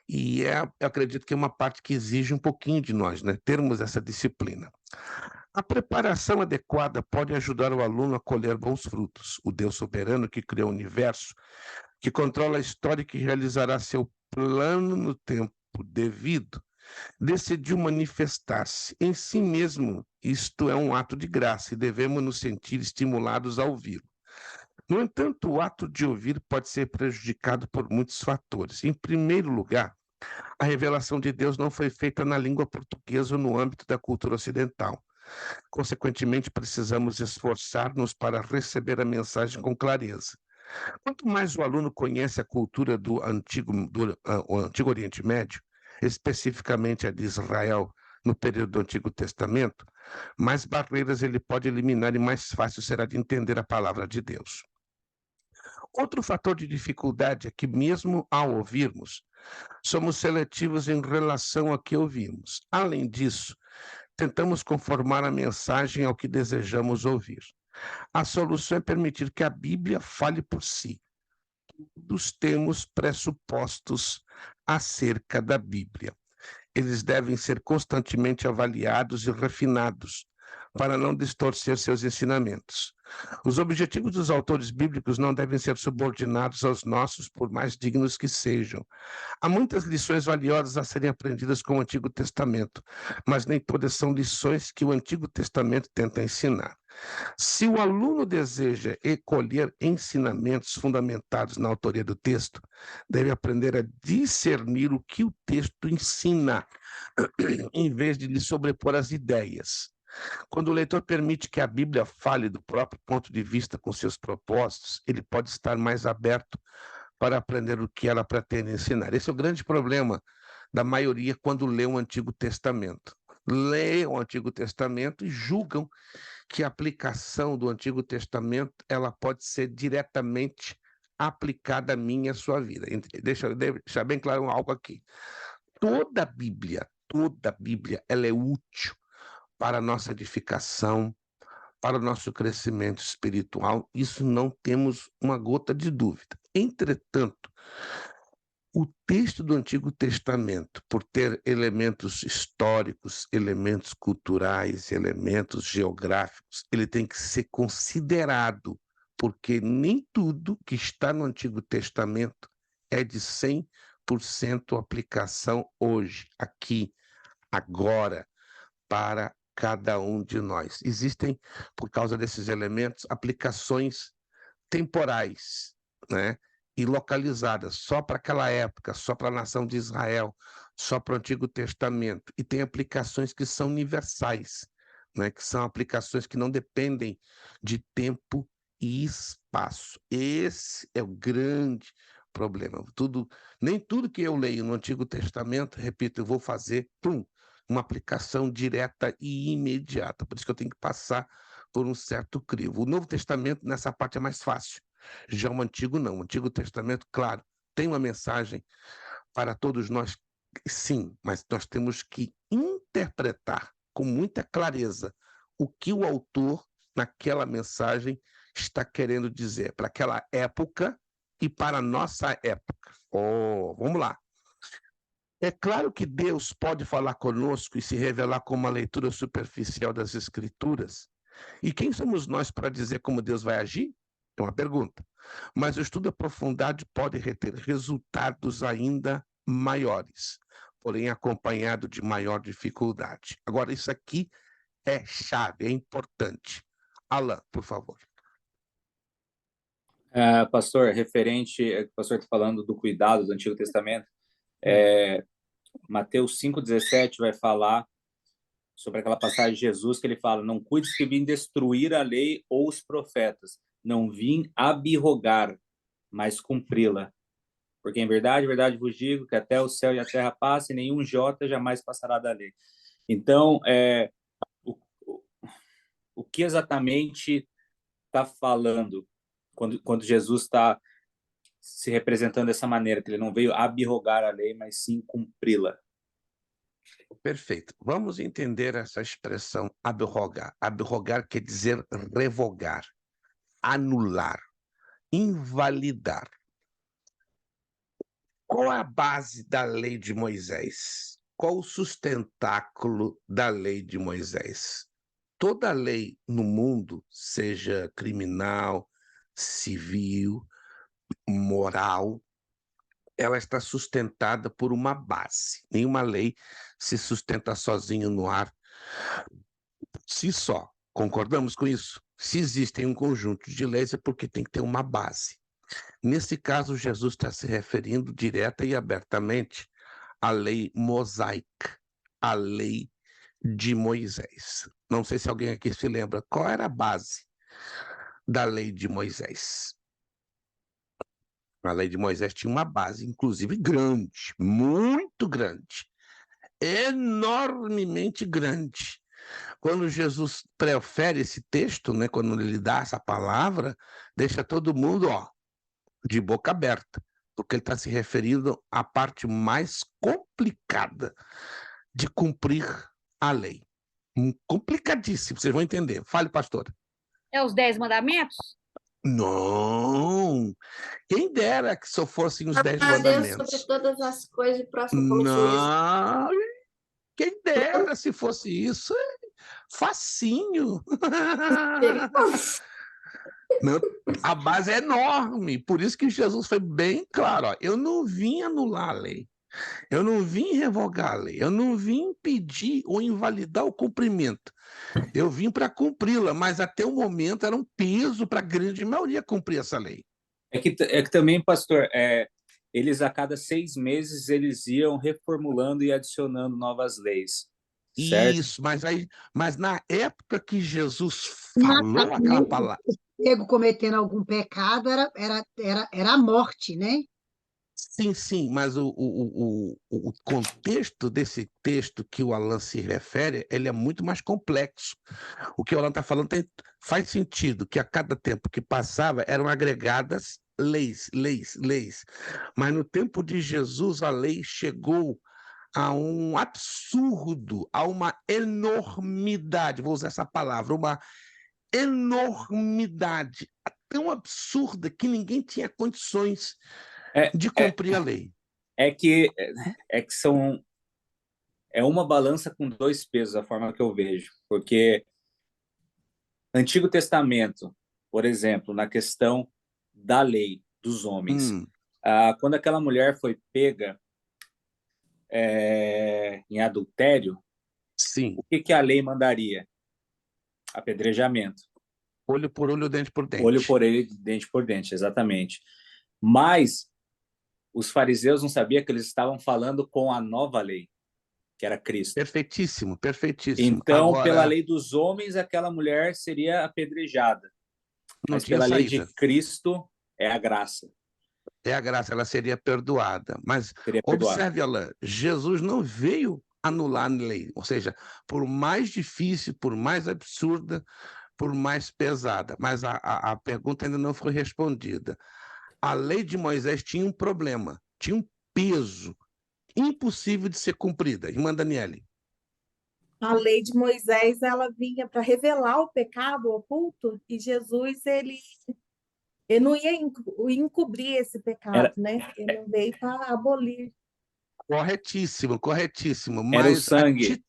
E eu acredito que é uma parte que exige um pouquinho de nós, né? Termos essa disciplina. A preparação adequada pode ajudar o aluno a colher bons frutos. O Deus soberano que criou o universo, que controla a história e que realizará seu plano no tempo devido, decidiu manifestar-se em si mesmo. Isto é um ato de graça e devemos nos sentir estimulados a ouvi-lo. No entanto, o ato de ouvir pode ser prejudicado por muitos fatores. Em primeiro lugar, a revelação de Deus não foi feita na língua portuguesa ou no âmbito da cultura ocidental. Consequentemente, precisamos esforçar-nos para receber a mensagem com clareza. Quanto mais o aluno conhece a cultura do Antigo Oriente Médio, especificamente a de Israel, no período do Antigo Testamento, mais barreiras ele pode eliminar e mais fácil será de entender a palavra de Deus. Outro fator de dificuldade é que, mesmo ao ouvirmos, somos seletivos em relação ao que ouvimos. Além disso, tentamos conformar a mensagem ao que desejamos ouvir. A solução é permitir que a Bíblia fale por si. Todos temos pressupostos acerca da Bíblia. Eles devem ser constantemente avaliados e refinados para não distorcer seus ensinamentos. Os objetivos dos autores bíblicos não devem ser subordinados aos nossos, por mais dignos que sejam. Há muitas lições valiosas a serem aprendidas com o Antigo Testamento, mas nem todas são lições que o Antigo Testamento tenta ensinar. Se o aluno deseja colher ensinamentos fundamentados na autoria do texto, deve aprender a discernir o que o texto ensina, em vez de lhe sobrepor as ideias. Quando o leitor permite que a Bíblia fale do próprio ponto de vista com seus propósitos, ele pode estar mais aberto para aprender o que ela pretende ensinar. Esse é o grande problema da maioria quando lê o Antigo Testamento. Lê o Antigo Testamento e julgam que a aplicação do Antigo Testamento ela pode ser diretamente aplicada a mim e à sua vida. Deixa eu deixar bem claro algo aqui. Toda a Bíblia, ela é útil para a nossa edificação, para o nosso crescimento espiritual. Isso não temos uma gota de dúvida. Entretanto, o texto do Antigo Testamento, por ter elementos históricos, elementos culturais, elementos geográficos, ele tem que ser considerado, porque nem tudo que está no Antigo Testamento é de 100% aplicação hoje, aqui, agora, para cada um de nós. Existem, por causa desses elementos, aplicações temporais, né? E localizadas só para aquela época, só para a nação de Israel, só para o Antigo Testamento. E tem aplicações que são universais, né? Que são aplicações que não dependem de tempo e espaço. Esse é o grande problema. Nem tudo que eu leio no Antigo Testamento, repito, eu vou fazer, uma aplicação direta e imediata. Por isso que eu tenho que passar por um certo crivo. O Novo Testamento, nessa parte, é mais fácil. Já o Antigo, não. O Antigo Testamento, claro, tem uma mensagem para todos nós, sim, mas nós temos que interpretar com muita clareza o que o autor, naquela mensagem, está querendo dizer para aquela época e para a nossa época. Vamos lá. É claro que Deus pode falar conosco e se revelar com uma leitura superficial das Escrituras. E quem somos nós para dizer como Deus vai agir? É uma pergunta. Mas o estudo aprofundado pode reter resultados ainda maiores, porém acompanhado de maior dificuldade. Agora, isso aqui é chave, é importante. Alan, por favor. Pastor, o pastor está falando do cuidado do Antigo Testamento. Mateus 5,17 vai falar sobre aquela passagem de Jesus que ele fala: não cuides que vim destruir a lei ou os profetas, não vim abirrogar, mas cumpri-la. Porque em verdade vos digo que até o céu e a terra passem, nenhum jota jamais passará da lei. Então, o que exatamente está falando quando Jesus está se representando dessa maneira, que ele não veio abirrogar a lei, mas sim cumpri-la? Perfeito. Vamos entender essa expressão abrogar. Abrogar quer dizer revogar, anular, invalidar. Qual é a base da lei de Moisés? Qual o sustentáculo da lei de Moisés? Toda lei no mundo, seja criminal, civil, moral, ela está sustentada por uma base. Nenhuma lei se sustenta sozinha no ar, si só. Concordamos com isso? Se existe um conjunto de leis é porque tem que ter uma base. Nesse caso, Jesus está se referindo direta e abertamente à lei mosaica, à lei de Moisés. Não sei se alguém aqui se lembra qual era a base da lei de Moisés. A lei de Moisés tinha uma base, inclusive grande, muito grande, enormemente grande. Quando Jesus profere esse texto, né, quando ele dá essa palavra, deixa todo mundo de boca aberta, porque ele está se referindo à parte mais complicada de cumprir a lei. Complicadíssimo, vocês vão entender. Fale, pastora. É os 10 mandamentos? Não! Quem dera que só fossem os 10 Deus mandamentos. sobre todas as coisas e próximo como si mesmo. Não! Quem dera se fosse isso. Facinho. Não, a base é enorme, por isso que Jesus foi bem claro. Eu não vim anular a lei, eu não vim revogar a lei, eu não vim impedir ou invalidar o cumprimento. Eu vim para cumpri-la, mas até o momento era um peso para a grande maioria cumprir essa lei. É que também, pastor, eles a cada 6 meses eles iam reformulando e adicionando novas leis. certo? Isso, mas na época que Jesus falou aquela palavra, Pego cometendo algum pecado era a morte, né? sim, mas o contexto desse texto que o Alan se refere, ele é muito mais complexo. O que o Alan está falando faz sentido, que a cada tempo que passava eram agregadas leis. Mas no tempo de Jesus, a lei chegou a um absurdo, a uma enormidade, vou usar essa palavra, uma enormidade tão absurda que ninguém tinha condições É, de cumprir a lei. é que é uma balança com dois pesos, a forma que eu vejo, porque Antigo Testamento, por exemplo, na questão da lei dos homens, quando aquela mulher foi pega em adultério, Sim, o que a lei mandaria? Apedrejamento. olho por olho, dente por dente. Olho por olho, dente por dente, exatamente. Mas os fariseus não sabiam que eles estavam falando com a nova lei, que era Cristo. Perfeitíssimo. Então, Agora, pela lei dos homens, aquela mulher seria apedrejada. não Mas tinha pela lei saída. de Cristo, é a graça. É a graça, ela seria perdoada. Mas Seria perdoada. observe, Alain, Jesus não veio anular a lei. Ou seja, por mais difícil, por mais absurda, por mais pesada. Mas a pergunta ainda não foi respondida. A lei de Moisés tinha um problema, tinha um peso impossível de ser cumprida. Irmã Daniele. A lei de Moisés, ela vinha para revelar o pecado oculto, e Jesus, ele não ia encobrir esse pecado, né? Ele não veio para abolir. Corretíssimo. Era o Mas sangue.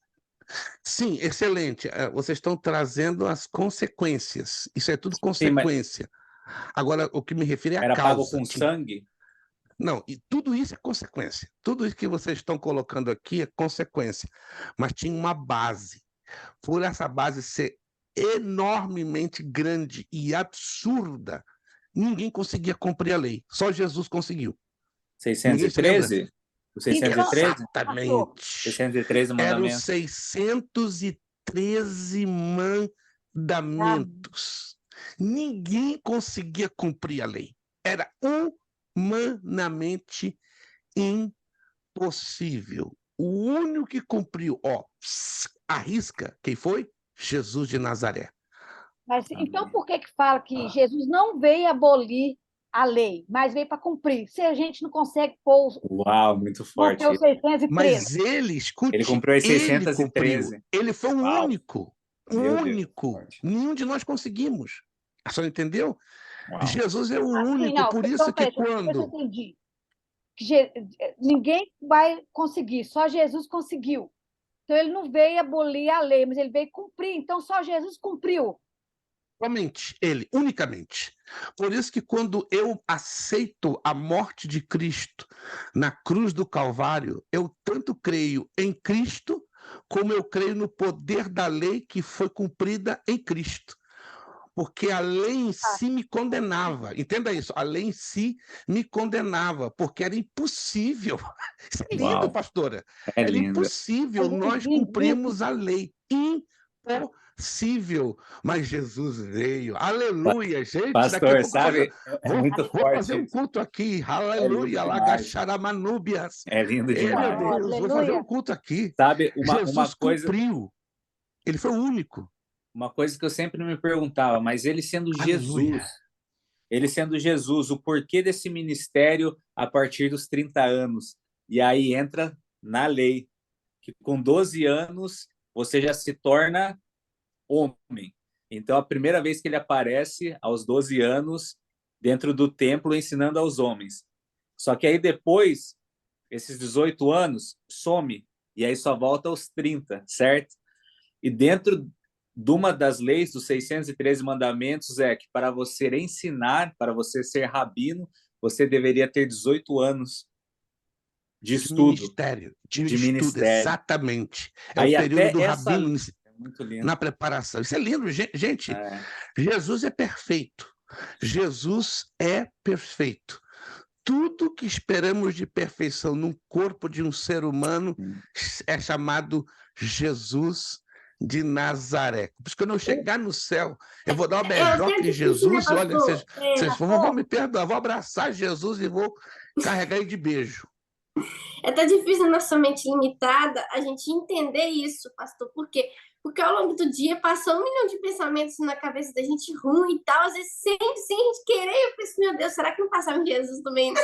sim, excelente. Vocês estão trazendo as consequências. Isso é tudo Sim, mas consequência. Agora, o que me refiro é a era pago causa. com sangue? Não, e tudo isso é consequência. Tudo isso que vocês estão colocando aqui é consequência. Mas tinha uma base. Por essa base ser enormemente grande e absurda, ninguém conseguia cumprir a lei. Só Jesus conseguiu. Ninguém se lembra? 613? O Então, 613? Exatamente. 613 Eram mandamentos. 613 mandamentos. Ninguém conseguia cumprir a lei. Era humanamente impossível. O único que cumpriu, arrisca, quem foi? Jesus de Nazaré. Mas então por que fala que Jesus não veio abolir a lei, mas veio para cumprir? Se a gente não consegue pôr Uau, muito forte. o 613. Mas ele, escute, Ele cumpriu as ele cumpriu. 613. Ele foi o Uau. único. Meu Deus, Único. forte. Nenhum de nós conseguimos. A senhora entendeu? Uau. Jesus é o único, Não, por então, isso que deixa eu quando... entendi. Ninguém vai conseguir, só Jesus conseguiu. Então ele não veio abolir a lei, mas ele veio cumprir. Então só Jesus cumpriu. Somente ele, unicamente. Por isso que quando eu aceito a morte de Cristo na cruz do Calvário, eu tanto creio em Cristo, como eu creio no poder da lei que foi cumprida em Cristo. Porque a lei em si me condenava. Entenda isso, a lei em si me condenava, porque era impossível. Isso é lindo, Uau. pastora. É Era lindo. impossível nós cumprirmos a lei. Impossível. Mas Jesus veio. Aleluia, gente. Daqui a Pastor, pouco sabe? É muito vou fazer um forte. culto aqui. É Aleluia. lindo demais. Lagaxaramanúbias. É lindo Meu demais. Deus, vou fazer um culto aqui. Sabe, uma Jesus coisa, cumpriu. Ele foi o único. uma coisa que eu sempre me perguntava, mas ele sendo Aleluia. Jesus, o porquê desse ministério a partir dos 30 anos? E aí entra na lei, que com 12 anos você já se torna homem. Então, a primeira vez que ele aparece, aos 12 anos, dentro do templo, ensinando aos homens. Só que aí depois, esses 18 anos, some, e aí só volta aos 30, certo? E dentro de uma das leis, dos 613 mandamentos, é que para você ensinar, para você ser rabino, você deveria ter 18 anos de estudo. Ministério. De estudo, exatamente. É aí o período do essa... rabino É muito lindo. na preparação. Isso é lindo, gente. Jesus é perfeito. Jesus é perfeito. tudo que esperamos de perfeição num corpo de um ser humano é chamado Jesus de Nazaré. Por isso, quando eu chegar no céu, eu vou dar uma É até beijoca em difícil, né, Jesus, e olha, pastor? vocês vão me perdoar, vou abraçar Jesus e vou carregar ele de beijo. É até difícil na nossa mente limitada a gente entender isso, pastor. Por quê? Porque ao longo do dia passa 1 milhão de pensamentos na cabeça da gente ruim e tal, às vezes sem a gente querer. Eu penso, meu Deus, será que não passava em Jesus também, né?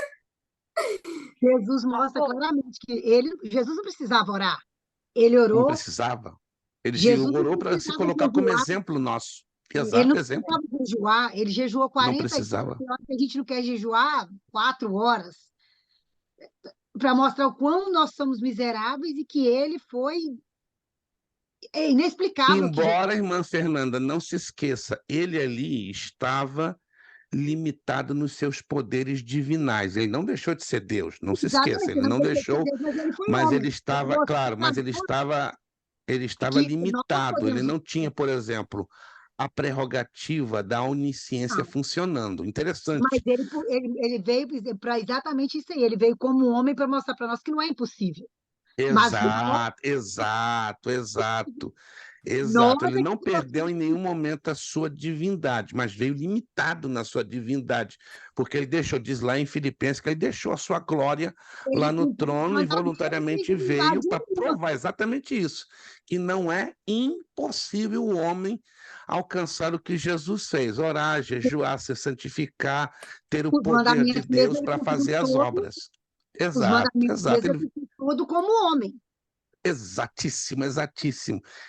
Jesus mostra claramente que Jesus não precisava orar. Ele Não orou, precisava. Ele Jesus não orou para se precisava colocar como jejuar, exemplo nosso. ele não Exato, exemplo. precisava jejuar, ele jejuou Não 47 precisava. horas, que a gente não quer jejuar 4 horas, para mostrar o quão nós somos miseráveis e que ele foi inexplicável. Embora, irmã Fernanda, não se esqueça, ele ali estava limitado nos seus poderes divinais. Ele não deixou de ser Deus, não se esqueça, Exatamente, ele ele não não deixou de ser deixou, Deus, mas ele foi mas ele homem. estava, claro, mas ele estava Que nós não limitado, ele podemos. não tinha, por exemplo, a prerrogativa da onisciência funcionando. Mas Interessante. ele veio para exatamente isso aí. Ele veio como homem para mostrar para nós que não é impossível. Mas Exato. nós Ele é não que nós perdeu em nenhum momento a sua divindade, mas veio limitado na sua divindade, porque ele deixou, diz lá em Filipenses, que ele deixou a sua glória lá ele no cumpriu os trono e mandamentos e voluntariamente fez veio divindade para em nós. provar exatamente isso, que não é impossível o homem alcançar o que Jesus fez, orar, jejuar, se santificar, ter o Os poder de mandamentos mesmo Deus ele para cumpriu fazer as todos, obras. os Exato, mandamentos exato. mesmo ele cumpriu todo como homem. Exatíssimo.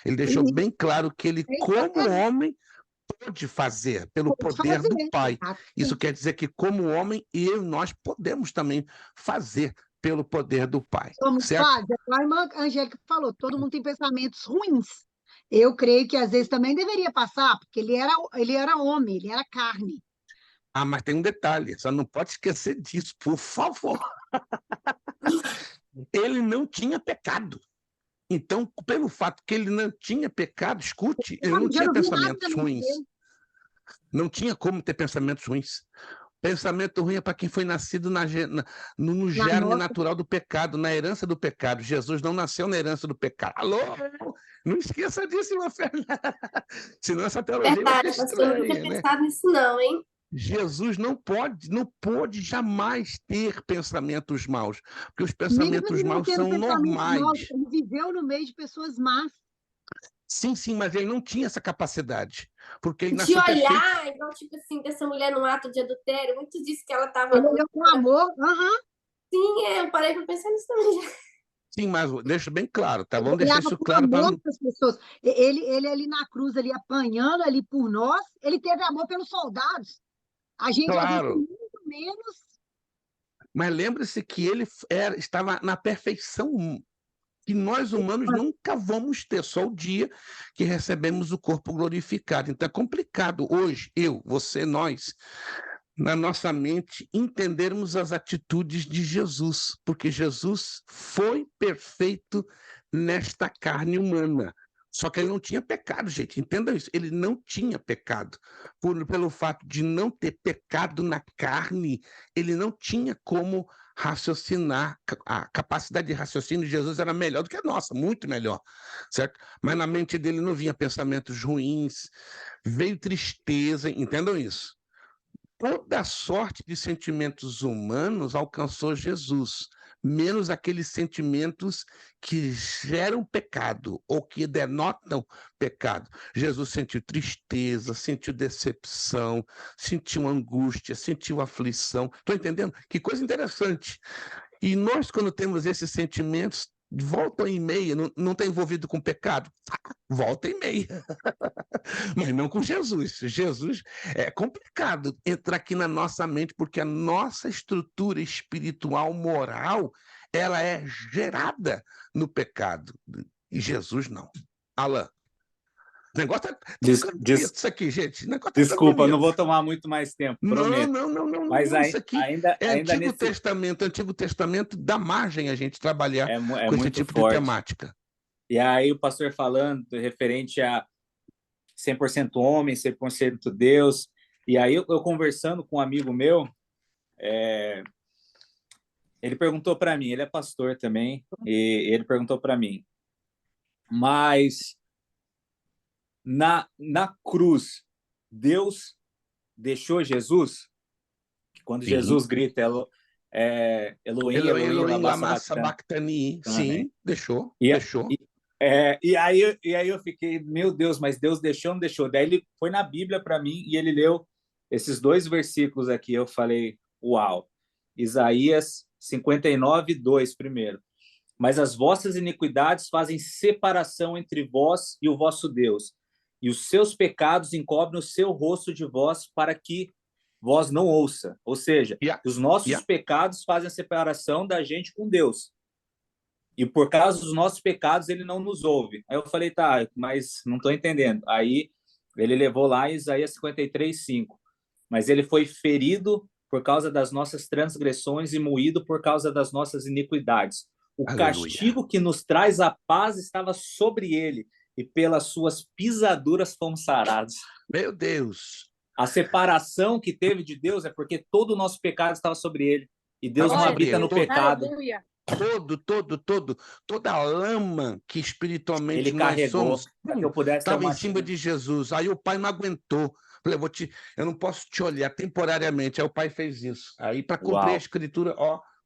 Ele deixou E bem claro que ele, como homem, pôde fazer pelo pode poder fazer. do Pai. Isso Exatamente. quer dizer que, como homem, nós podemos também fazer pelo poder do Pai, Somos certo? falhos. A irmã Angélica falou, todo mundo tem pensamentos ruins. Eu creio que às vezes também deveria passar, porque ele era homem, ele era carne. Ah, mas tem um detalhe, só não pode esquecer disso, por favor. Ele não tinha pecado. Então, pelo fato que ele não tinha pecado, escute, ele não Eu tinha não vi nada pensamentos também ruins. dele. Não tinha como ter pensamentos ruins. Pensamento ruim é para quem foi nascido no Na germe nossa, natural do pecado, na herança do pecado. Jesus não nasceu na herança do pecado. Alô? Não esqueça disso, irmã Fernanda. Senão essa teologia vai ficar Verdade, pastor, eu não tinha estranha, né? pensado nisso não, hein? Jesus não pôde jamais ter pensamentos maus, porque os mesmo pensamentos ele não maus tendo são pensamentos maus, normais. ele viveu no meio de pessoas más. Sim, mas ele não tinha essa capacidade, porque ele De nasceu perfeito. olhar, igual, tipo assim, dessa mulher no ato de adultério, muito disse que ela estava... Ele olhou com amor. Sim, eu parei para pensar nisso também. Sim, mas deixa bem claro, tá? Ele Vamos deixar olhava isso com claro para amor não. para as pessoas. Ele ali na cruz, ali apanhando ali por nós, ele teve amor pelos soldados. A gente, às vezes, tem Claro, muito menos. mas lembre-se que ele estava na perfeição que nós humanos nunca vamos ter, só o dia que recebemos o corpo glorificado. Então é complicado hoje, você, nós, na nossa mente, entendermos as atitudes de Jesus, porque Jesus foi perfeito nesta carne humana. Só que ele não tinha pecado, gente. Entenda isso. Ele não tinha pecado. Pelo fato de não ter pecado na carne, ele não tinha como raciocinar. A capacidade de raciocínio de Jesus era melhor do que a nossa, muito melhor, certo? Mas na mente dele não vinha pensamentos ruins, veio tristeza, entendam isso. Toda sorte de sentimentos humanos alcançou Jesus, menos aqueles sentimentos que geram pecado ou que denotam pecado. Jesus sentiu tristeza, sentiu decepção, sentiu angústia, sentiu aflição. Estou entendendo? Que coisa interessante. E nós, quando temos esses sentimentos, volta e meia, não está envolvido com pecado? Volta e meia. Mas não com Jesus. Jesus é complicado entrar aqui na nossa mente, porque a nossa estrutura espiritual, moral, ela é gerada no pecado. E Jesus não. Alan, o negócio tá bonito isso aqui, gente. O negócio Desculpa, bonito. não vou tomar muito mais tempo, prometo. Não. Mas Isso aqui é Antigo Testamento. Antigo Testamento dá margem a gente trabalhar com esse tipo de temática. E aí o pastor falando referente a 100% homem, 100% Deus. E aí eu conversando com um amigo meu, Ele perguntou para mim, ele é pastor também, e ele perguntou para mim, mas na cruz, Deus deixou Jesus? Quando Sim. Jesus grita, Elohim, Elohim, Elohim, Elohim, lama lama sabachthani. sabachthani. Sim, deixou, E, deixou. e aí eu fiquei, meu Deus, mas Deus deixou ou não deixou? Daí ele foi na Bíblia para mim e ele leu esses 2 versículos aqui. Eu falei, uau. Isaías 59:2 primeiro. Mas as vossas iniquidades fazem separação entre vós e o vosso Deus, e os seus pecados encobrem o seu rosto de vós para que vós não ouça. Ou seja, os nossos pecados fazem a separação da gente com Deus. E por causa dos nossos pecados, ele não nos ouve. Aí eu falei, tá, mas não estou entendendo. Aí ele levou lá em Isaías 53:5. Mas ele foi ferido por causa das nossas transgressões e moído por causa das nossas iniquidades. O Aleluia. castigo que nos traz a paz estava sobre ele, e pelas suas pisaduras fomos sarados. Meu Deus. A separação que teve de Deus é porque todo o nosso pecado estava sobre ele. E Deus não Olha, habita no pecado. Aleluia. Toda a lama que espiritualmente Ele nós carregou somos para que eu pudesse ter estava uma em cima de Jesus. Aí o pai não aguentou. Falei, eu não posso te olhar temporariamente. Aí o pai fez isso. Aí, para cumprir a Uau. escritura,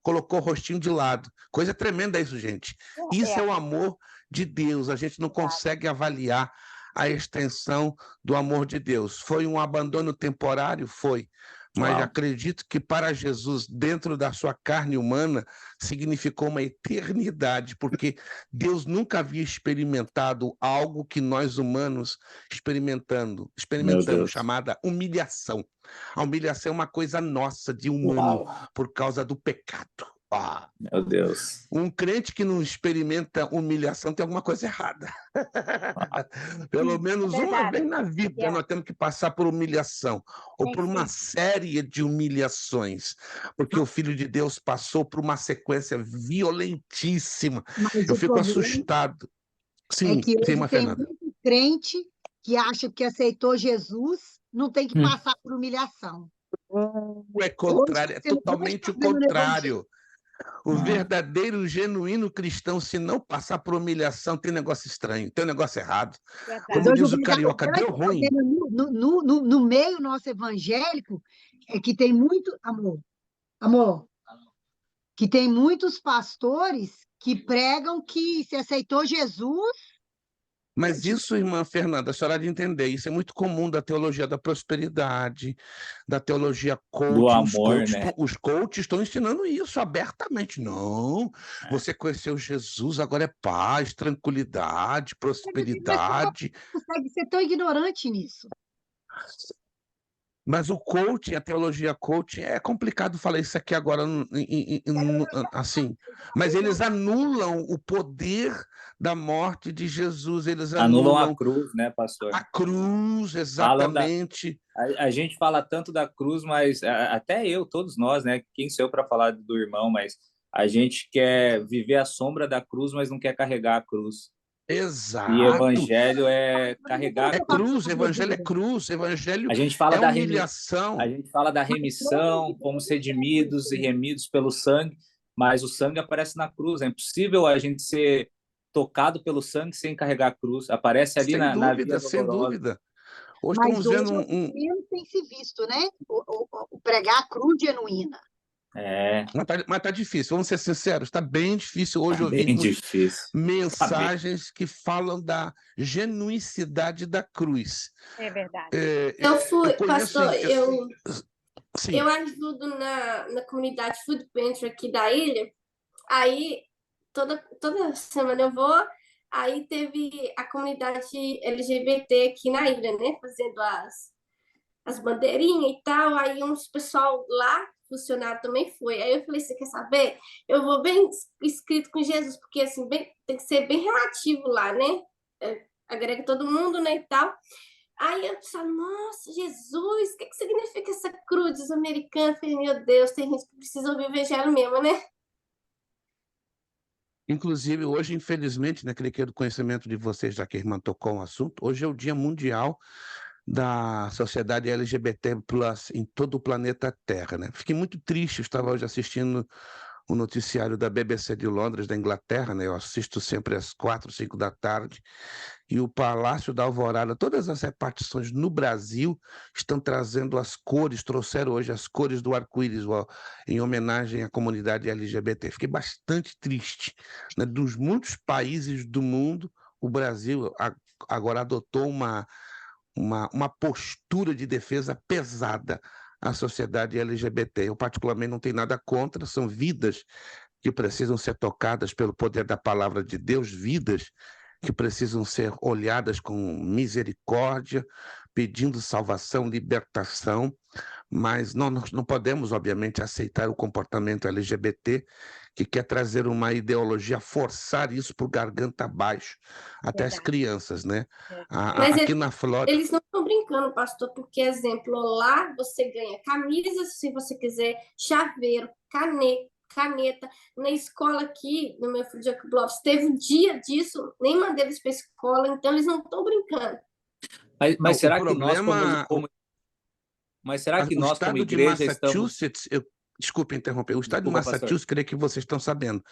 colocou o rostinho de lado. Coisa tremenda isso, gente. Isso é o amor de Deus. A gente não consegue avaliar a extensão do amor de Deus. Foi um abandono temporário? Foi. Mas Uau. acredito que para Jesus, dentro da sua carne humana, significou uma eternidade, porque Deus nunca havia experimentado algo que nós humanos experimentamos, chamada humilhação. A humilhação é uma coisa nossa, de humano, Uau. por causa do pecado. Meu Deus. Um crente que não experimenta humilhação tem alguma coisa errada. Pelo menos uma vez na vida nós temos que passar por humilhação, ou por uma série de humilhações, porque o Filho de Deus passou por uma sequência violentíssima. Mas Eu o fico problema assustado. é Sim, que hoje tem Fernanda. muito crente que acha que aceitou Jesus, não tem que passar por humilhação. É contrário, é você não vê totalmente o problema no contrário. O verdadeiro, genuíno cristão, se não passar por humilhação, tem negócio estranho, tem um negócio errado. Como Hoje diz o carioca, deu ruim. No meio nosso evangélico, é que tem muito amor, que tem muitos pastores que pregam que se aceitou Jesus. Mas isso, irmã Fernanda, a senhora há de entender, isso é muito comum da teologia da prosperidade, da teologia coach. Do amor, né? Os coaches estão ensinando isso abertamente. Não, você conheceu Jesus, agora é paz, tranquilidade, prosperidade. Você consegue ser tão ignorante nisso. Mas o coaching, a teologia coaching, é complicado falar isso aqui agora, assim. Mas eles anulam o poder da morte de Jesus. Eles anulam a cruz, né, pastor? A cruz, exatamente. A gente fala tanto da cruz, mas até eu, todos nós, né? Quem sou eu para falar do irmão, mas a gente quer viver à sombra da cruz, mas não quer carregar a cruz. Exato. E evangelho é carregar a cruz. Evangelho é cruz, evangelho a gente fala é humilhação. A gente fala da remissão, fomos redimidos e remidos pelo sangue, mas o sangue aparece na cruz. É impossível a gente ser tocado pelo sangue sem carregar a cruz. Aparece ali na vida dolorosa. Sem dúvida. Hoje mas estamos vendo menos tem se visto, né? O pregar a cruz genuína. Mas tá difícil, vamos ser sinceros, está bem difícil hoje ouvirmos mensagens que falam da genuicidade da cruz. É verdade. Pastor, eu ajudo na comunidade Food Pantry aqui da ilha, aí toda semana eu vou, aí teve a comunidade LGBT aqui na ilha, né, fazendo as bandeirinhas e tal, aí uns pessoal lá, funcionário também foi. Aí eu falei, você quer saber? Eu vou bem escrito com Jesus, porque assim, tem que ser bem relativo lá, né? Agrega todo mundo, né, e tal. Aí eu pensava, nossa, Jesus, o que significa essa cruz americana? Eu falei, meu Deus, tem gente que precisa ouvir o evangelho mesmo, né? Inclusive, hoje, infelizmente, né, creio que é do conhecimento de vocês, já que a irmã tocou o assunto, hoje é o Dia Mundial da sociedade LGBT+ em todo o planeta Terra, né? Fiquei muito triste, eu estava hoje assistindo o noticiário da BBC de Londres, da Inglaterra, né? Eu assisto sempre às 4, 5 da tarde, e o Palácio da Alvorada, todas as repartições no Brasil estão trazendo as cores, trouxeram hoje as cores do arco-íris em homenagem à comunidade LGBT. Fiquei bastante triste, né? Dos muitos países do mundo, o Brasil agora adotou uma postura de defesa pesada à sociedade LGBT. Eu, particularmente, não tenho nada contra, são vidas que precisam ser tocadas pelo poder da palavra de Deus, vidas que precisam ser olhadas com misericórdia, pedindo salvação, libertação, mas nós não podemos, obviamente, aceitar o comportamento LGBT que quer trazer uma ideologia, forçar isso por garganta abaixo, até as Verdade. crianças, né? É. Mas Aqui na Flórida... eles não estão brincando, pastor, porque, exemplo, lá você ganha camisa, se você quiser, chaveiro, caneta. Na escola aqui, no meu filho Jacob Lopes, teve um dia disso, nem mandei eles para a escola, então eles não estão brincando. Mas será que problema... Mas será que o nós, como estado de igreja, estamos... Massachusetts, desculpe interromper, o estado de Desculpa, pastor. Massachusetts, creio que vocês estão sabendo,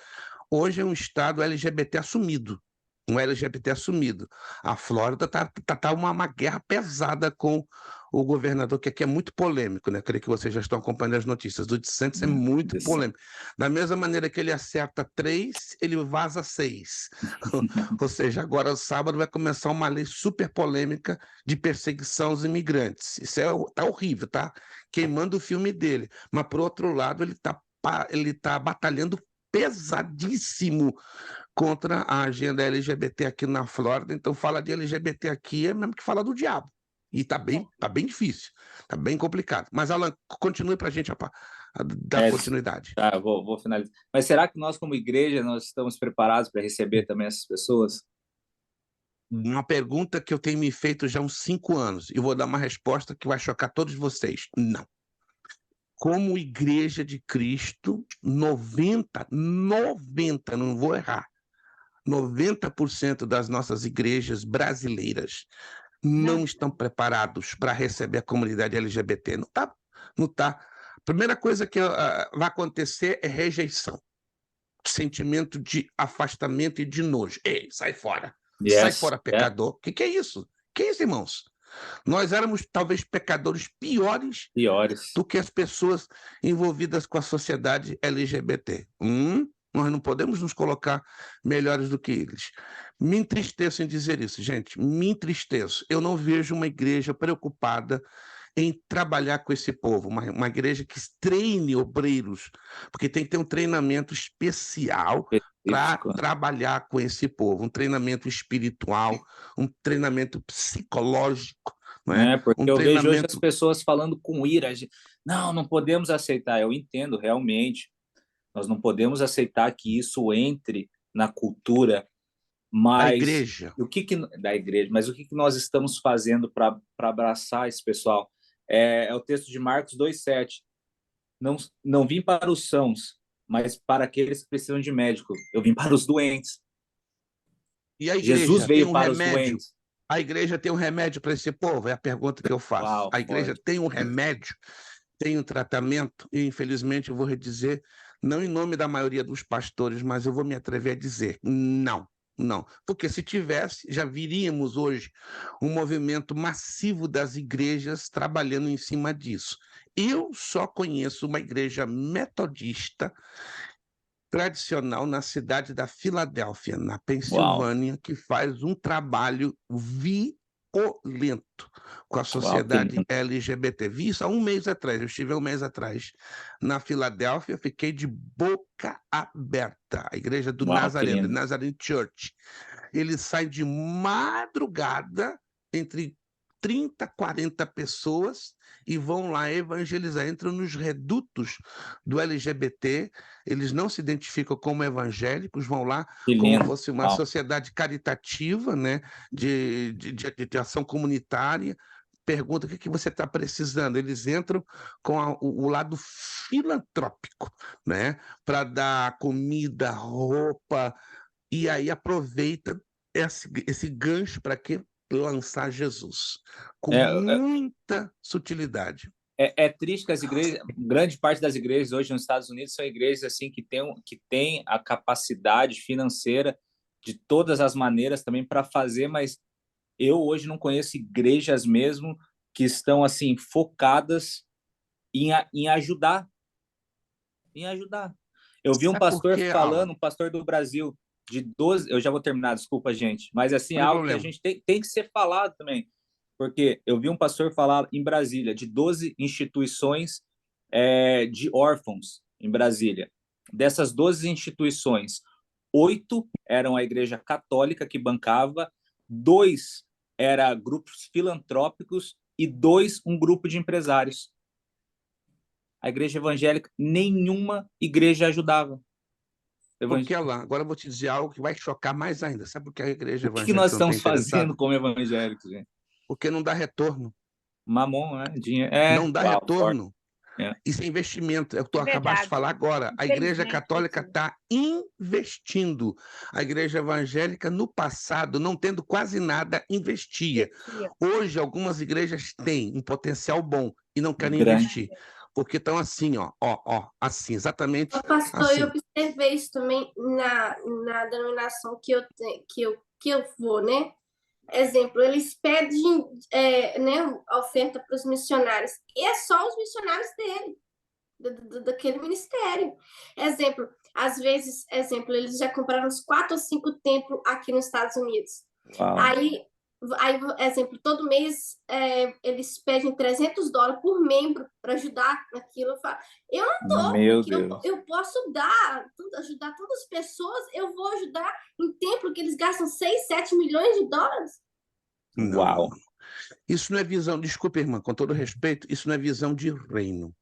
hoje é um estado LGBT assumido, um LGBT assumido. A Flórida tá uma guerra pesada com o governador, que aqui é muito polêmico, né? Creio que vocês já estão acompanhando as notícias. O DeSantis é muito polêmico. Da mesma maneira que ele acerta 3, ele vaza 6. Ou seja, agora sábado vai começar uma lei super polêmica de perseguição aos imigrantes. Isso tá horrível, tá? Queimando o filme dele. Mas, por outro lado, ele tá batalhando pesadíssimo contra a agenda LGBT aqui na Flórida. Então, fala de LGBT aqui é mesmo que fala do diabo. E tá bem difícil, tá bem complicado. Mas, Alan, continue para a gente dar continuidade. Tá, eu vou finalizar. Mas será que nós, como igreja, nós estamos preparados para receber também essas pessoas? Uma pergunta que eu tenho me feito já há uns 5 anos, e vou dar uma resposta que vai chocar todos vocês. Não. Como igreja de Cristo, 90, não vou errar, 90% das nossas igrejas brasileiras não estão preparados para receber a comunidade LGBT. Não tá. A primeira coisa que vai acontecer é rejeição, sentimento de afastamento e de nojo. Ei, sai fora. Sai fora, pecador. O que é isso? O que é isso, irmãos? Nós éramos talvez pecadores piores do que as pessoas envolvidas com a sociedade LGBT. Nós não podemos nos colocar melhores do que eles. Me entristeço em dizer isso, gente. Me entristeço. Eu não vejo uma igreja preocupada em trabalhar com esse povo, uma igreja que treine obreiros, porque tem que ter um treinamento especial para trabalhar com esse povo, um treinamento espiritual, um treinamento psicológico. Porque eu vejo hoje as pessoas falando com ira, não podemos aceitar. Eu entendo realmente, nós não podemos aceitar que isso entre na cultura, mas da igreja. Mas o que nós estamos fazendo para abraçar esse pessoal? É o texto de Marcos 2,7. Não vim para os sãos, mas para aqueles que precisam de médico. Eu vim para os doentes. E a igreja Jesus veio para remédio. Os doentes. A igreja tem um remédio para esse povo? É a pergunta que eu faço. Uau, a igreja tem um remédio, tem um tratamento, e infelizmente eu vou redizer, não em nome da maioria dos pastores, mas eu vou me atrever a dizer, não. Porque se tivesse, já viríamos hoje um movimento massivo das igrejas trabalhando em cima disso. Eu só conheço uma igreja metodista tradicional na cidade da Filadélfia, na Pensilvânia, que faz um trabalho violento com a sociedade LGBT. Vi isso há um mês atrás, eu estive há um mês atrás na Filadélfia, fiquei de boca aberta. A igreja do Nazareno, Nazarene Church. Eles saem de madrugada, entre 30, 40 pessoas, e vão lá evangelizar, entram nos redutos do LGBT, eles não se identificam como evangélicos, vão lá como se fosse uma sociedade caritativa, né, de ação comunitária, pergunta o que você está precisando, eles entram com o lado filantrópico, né, para dar comida, roupa, e aí aproveita esse gancho para quê? Lançar Jesus, com muita sutilidade. É triste que as igrejas, grande parte das igrejas hoje nos Estados Unidos são igrejas assim que tem a capacidade financeira de todas as maneiras também para fazer, mas eu hoje não conheço igrejas mesmo que estão assim focadas em ajudar, em ajudar. Eu vi um Sabe por pastor quê, falando, Alan? um pastor do Brasil de 12, eu já vou terminar, desculpa, gente, mas assim, Não tem algo que a problema. gente tem que ser falado também, porque eu vi um pastor falar em Brasília de 12 instituições de órfãos em Brasília. Dessas 12 instituições, 8 eram a Igreja Católica que bancava, 2 eram grupos filantrópicos e 2 um grupo de empresários. A igreja evangélica, nenhuma igreja ajudava. Porque, Alan, agora eu vou te dizer algo que vai chocar mais ainda. Sabe por que a igreja O que nós evangélica não tem estamos fazendo interessado? como evangélicos, gente? Porque não dá retorno. Mamon, né? Dinheiro. Não dá retorno. É. Isso é investimento. É o que tu É acabaste de verdade. falar agora. A Igreja Infelizmente, Católica sim. está investindo. A Igreja Evangélica, no passado, não tendo quase nada, investia. Hoje, algumas igrejas têm um potencial bom e não querem Grande. investir. Porque estão assim, ó, assim, exatamente Pastor, assim. eu observei isso também na denominação que eu vou, né? Exemplo, eles pedem né, a oferta para os missionários. E é só os missionários dele, daquele ministério. Exemplo, às vezes, eles já compraram uns 4 ou 5 templos aqui nos Estados Unidos. Uau. Aí, exemplo, todo mês eles pedem $300 por membro para ajudar naquilo. Eu não dou, Meu porque Deus. eu posso ajudar todas as pessoas, eu vou ajudar em templo que eles gastam 6, 7 milhões de dólares. Não, Uau. não. Isso não é visão, desculpa, irmã, com todo respeito, isso não é visão de reino.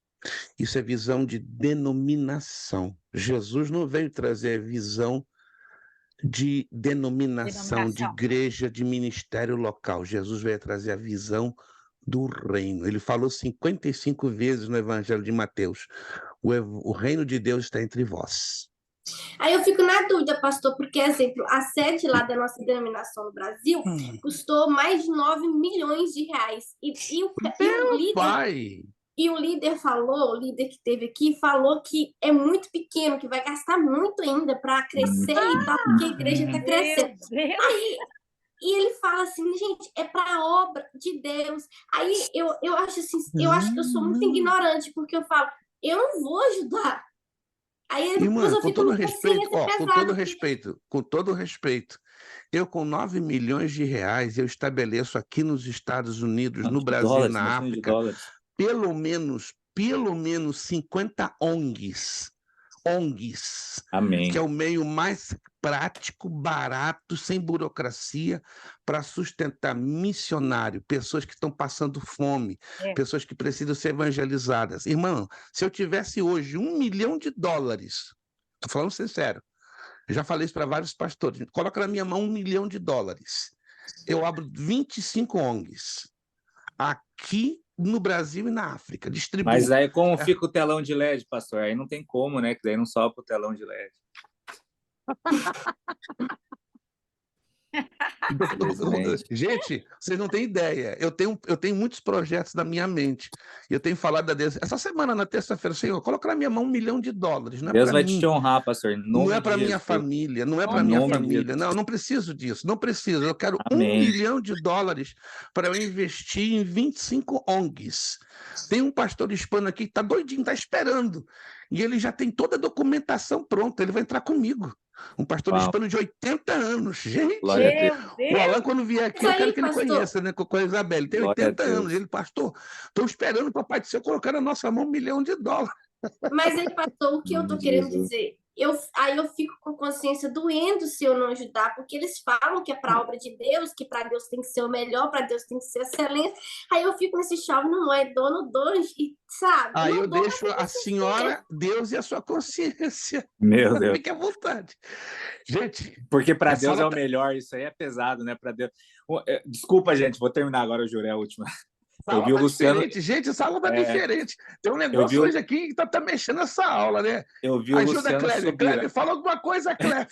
Isso é visão de denominação. Jesus não veio trazer visão de denominação, de igreja, de ministério local. Jesus veio trazer a visão do reino. Ele falou 55 vezes no Evangelho de Mateus: o reino de Deus está entre vós. Aí eu fico na dúvida, pastor, porque, exemplo, a sede lá da nossa denominação no Brasil custou mais de 9 milhões de reais. E o líder... Pai! E o líder que teve aqui, falou que é muito pequeno, que vai gastar muito ainda para crescer e tal, porque a igreja está crescendo. Aí, e ele fala assim, gente, é para a obra de Deus. Aí eu acho assim, eu acho que eu sou muito ignorante, porque eu falo, eu não vou ajudar. Aí depois eu com fico todo com respeito, pesada, com todo respeito, eu com 9 milhões de reais, eu estabeleço aqui nos Estados Unidos, no Brasil, Dólares, na milhões de África, dólares. pelo menos 50 ONGs, Amém. que é o meio mais prático, barato, sem burocracia, para sustentar missionário, pessoas que estão passando fome, pessoas que precisam ser evangelizadas. Irmão, se eu tivesse hoje $1 milhão, estou falando sincero, eu já falei isso para vários pastores, coloca na minha mão $1 milhão, eu abro 25 ONGs, aqui no Brasil e na África, distribuo. Mas aí como fica o telão de LED, pastor? Aí não tem como, né? Que daí não sobe o telão de LED. Gente, vocês não têm ideia. Eu tenho muitos projetos na minha mente. Eu tenho falado a Deus. Essa semana, na terça-feira, Senhor, coloca na minha mão $1 milhão. Não é Deus vai mim. te honrar, pastor. Não é para minha família. Não é para minha família. Não, não preciso disso. Não preciso. Eu quero Amém. $1 milhão para eu investir em 25 ONGs. Tem um pastor hispano aqui que está doidinho, está esperando. E ele já tem toda a documentação pronta. Ele vai entrar comigo. Um pastor hispano de 80 anos. Gente, o Alan, quando vier aqui, eu quero que ele conheça, né? Com a Isabel. Ele tem 80 anos. Ele, pastor, estou esperando o Papai do Céu colocar na nossa mão $1 milhão. Mas aí, pastor, o que eu estou querendo dizer? Aí eu fico com consciência doendo se eu não ajudar, porque eles falam que é para a obra de Deus, que para Deus tem que ser o melhor, para Deus tem que ser excelente. Aí eu fico nesse chave, não é dono, e sabe? Aí eu deixo a senhora, Deus e a sua consciência. Meu Deus. Fique à vontade. Gente. Porque para Deus é o melhor, isso aí é pesado, né? Para Deus. Desculpa, gente, vou terminar agora, eu jurei a última. Eu vi o Luciano. Gente, essa aula tá diferente. Tem um negócio hoje aqui que tá mexendo essa aula, né? Eu vi o Luciano Kleber. Kleber, fala alguma coisa, Kleber.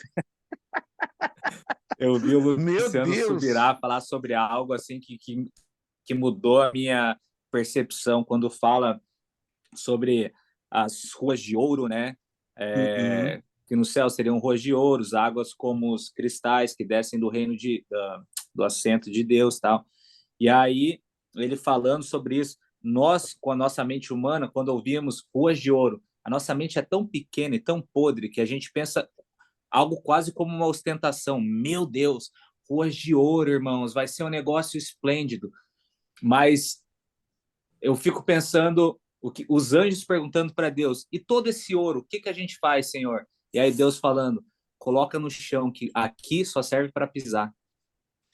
Eu vi o Luciano Subirá falar sobre algo assim que mudou a minha percepção quando fala sobre as ruas de ouro, né? Que no céu seriam ruas de ouro, as águas como os cristais que descem do reino do assento de Deus, tal. E aí ele falando sobre isso, nós com a nossa mente humana, quando ouvimos ruas de ouro, a nossa mente é tão pequena e tão podre que a gente pensa algo quase como uma ostentação. Meu Deus, ruas de ouro, irmãos, vai ser um negócio esplêndido. Mas eu fico pensando os anjos perguntando para Deus, e todo esse ouro, o que a gente faz, Senhor? E aí Deus falando, coloca no chão, que aqui só serve para pisar.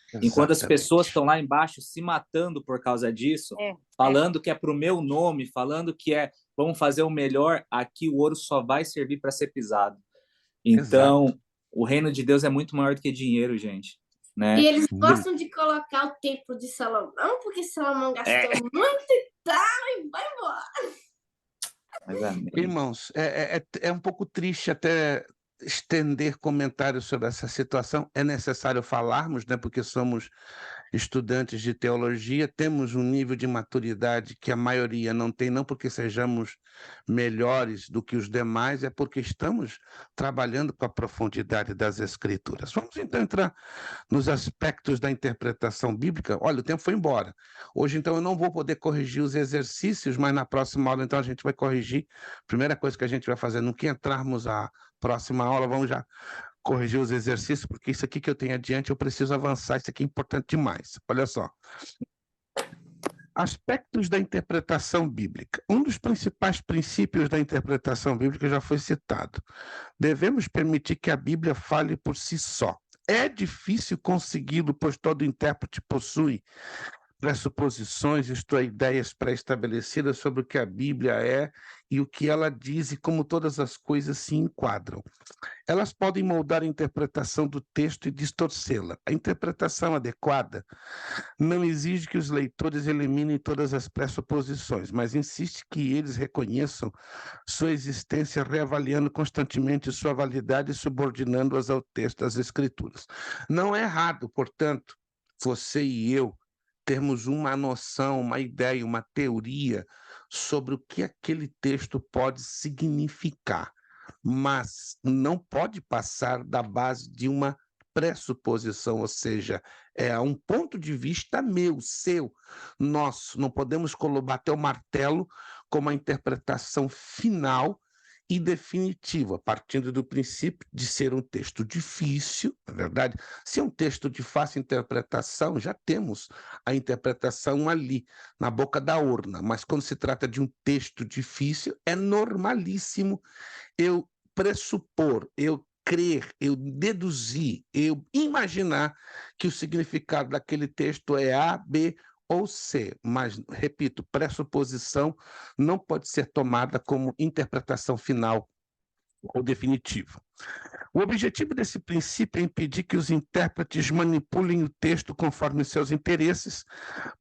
Exatamente. Enquanto as pessoas estão lá embaixo se matando por causa disso, falando que é para o meu nome, falando que vamos fazer o melhor, aqui o ouro só vai servir para ser pisado. Então, exato, o reino de Deus é muito maior do que dinheiro, gente. Né? E eles gostam de colocar o templo de Salomão, porque Salomão gastou muito e tal, e vai embora. Irmãos, é um pouco triste até estender comentários sobre essa situação. É necessário falarmos, né, porque somos estudantes de teologia, temos um nível de maturidade que a maioria não tem, não porque sejamos melhores do que os demais, é porque estamos trabalhando com a profundidade das Escrituras. Vamos então entrar nos aspectos da interpretação bíblica. Olha, o tempo foi embora. Hoje, então, eu não vou poder corrigir os exercícios, mas na próxima aula, então, a gente vai corrigir. Primeira coisa que a gente vai fazer, no que entrarmos à próxima aula, vamos já corrigir os exercícios, porque isso aqui que eu tenho adiante, eu preciso avançar, isso aqui é importante demais. Olha só. Aspectos da interpretação bíblica. Um dos principais princípios da interpretação bíblica já foi citado. Devemos permitir que a Bíblia fale por si só. É difícil consegui-lo, pois todo intérprete possui pressuposições, isto é, ideias pré-estabelecidas sobre o que a Bíblia é e o que ela diz e como todas as coisas se enquadram. Elas podem moldar a interpretação do texto e distorcê-la. A interpretação adequada não exige que os leitores eliminem todas as pressuposições, mas insiste que eles reconheçam sua existência, reavaliando constantemente sua validade e subordinando-as ao texto das Escrituras. Não é errado, portanto, você e eu termos uma noção, uma ideia, uma teoria sobre o que aquele texto pode significar, mas não pode passar da base de uma pressuposição, ou seja, é um ponto de vista meu, seu, nosso. Não podemos bater o martelo como a interpretação final e definitiva, partindo do princípio de ser um texto difícil, na verdade. Se é um texto de fácil interpretação, já temos a interpretação ali, na boca da urna, mas quando se trata de um texto difícil, é normalíssimo eu pressupor, eu crer, eu deduzir, eu imaginar que o significado daquele texto é A, B ou C, mas, repito, pressuposição não pode ser tomada como interpretação final ou definitiva. O objetivo desse princípio é impedir que os intérpretes manipulem o texto conforme seus interesses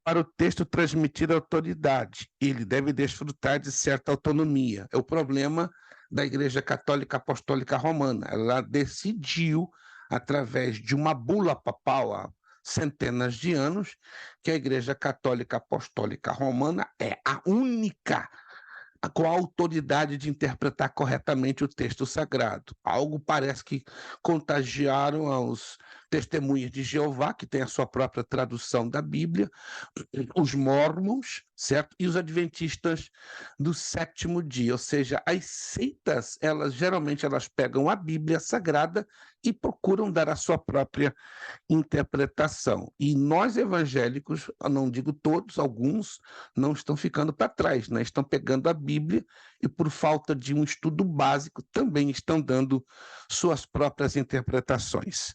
para o texto transmitir autoridade. Ele deve desfrutar de certa autonomia. É o problema da Igreja Católica Apostólica Romana. Ela decidiu, através de uma bula papal há centenas de anos, que a Igreja Católica Apostólica Romana é a única com a autoridade de interpretar corretamente o texto sagrado. Algo parece que contagiaram aos testemunhas de Jeová, que tem a sua própria tradução da Bíblia, os mórmons, certo? E os adventistas do sétimo dia, ou seja, as seitas, geralmente elas pegam a Bíblia Sagrada e procuram dar a sua própria interpretação. E nós evangélicos, eu não digo todos, alguns não estão ficando para trás, né? Estão pegando a Bíblia e, por falta de um estudo básico, também estão dando suas próprias interpretações.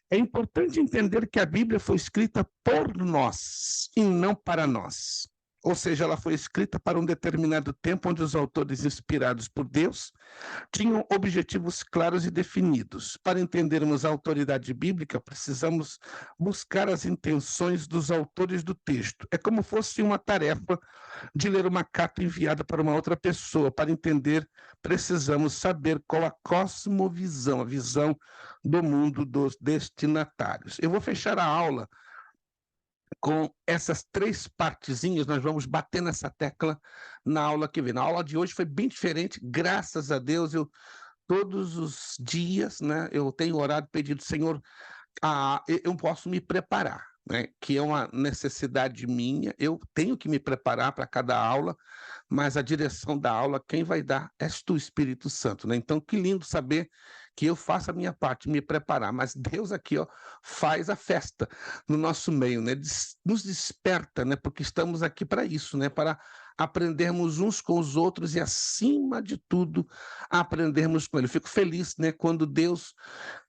É importante entender que a Bíblia foi escrita por nós e não para nós. Ou seja, ela foi escrita para um determinado tempo onde os autores inspirados por Deus tinham objetivos claros e definidos. Para entendermos a autoridade bíblica, precisamos buscar as intenções dos autores do texto. É como fosse uma tarefa de ler uma carta enviada para uma outra pessoa. Para entender, precisamos saber qual a cosmovisão, a visão do mundo dos destinatários. Eu vou fechar a aula com essas 3 partezinhas, nós vamos bater nessa tecla na aula que vem. Na aula de hoje foi bem diferente, graças a Deus, todos os dias, né, eu tenho orado, pedido, Senhor, eu posso me preparar, né, que é uma necessidade minha, eu tenho que me preparar para cada aula, mas a direção da aula, quem vai dar é tu, Espírito Santo, né? Então, que lindo saber que eu faço a minha parte, me preparar, mas Deus aqui, ó, faz a festa no nosso meio, né? Nos desperta, né? Porque estamos aqui para isso, né? Para aprendermos uns com os outros e, acima de tudo, aprendermos com Ele. Eu fico feliz, né? Quando Deus,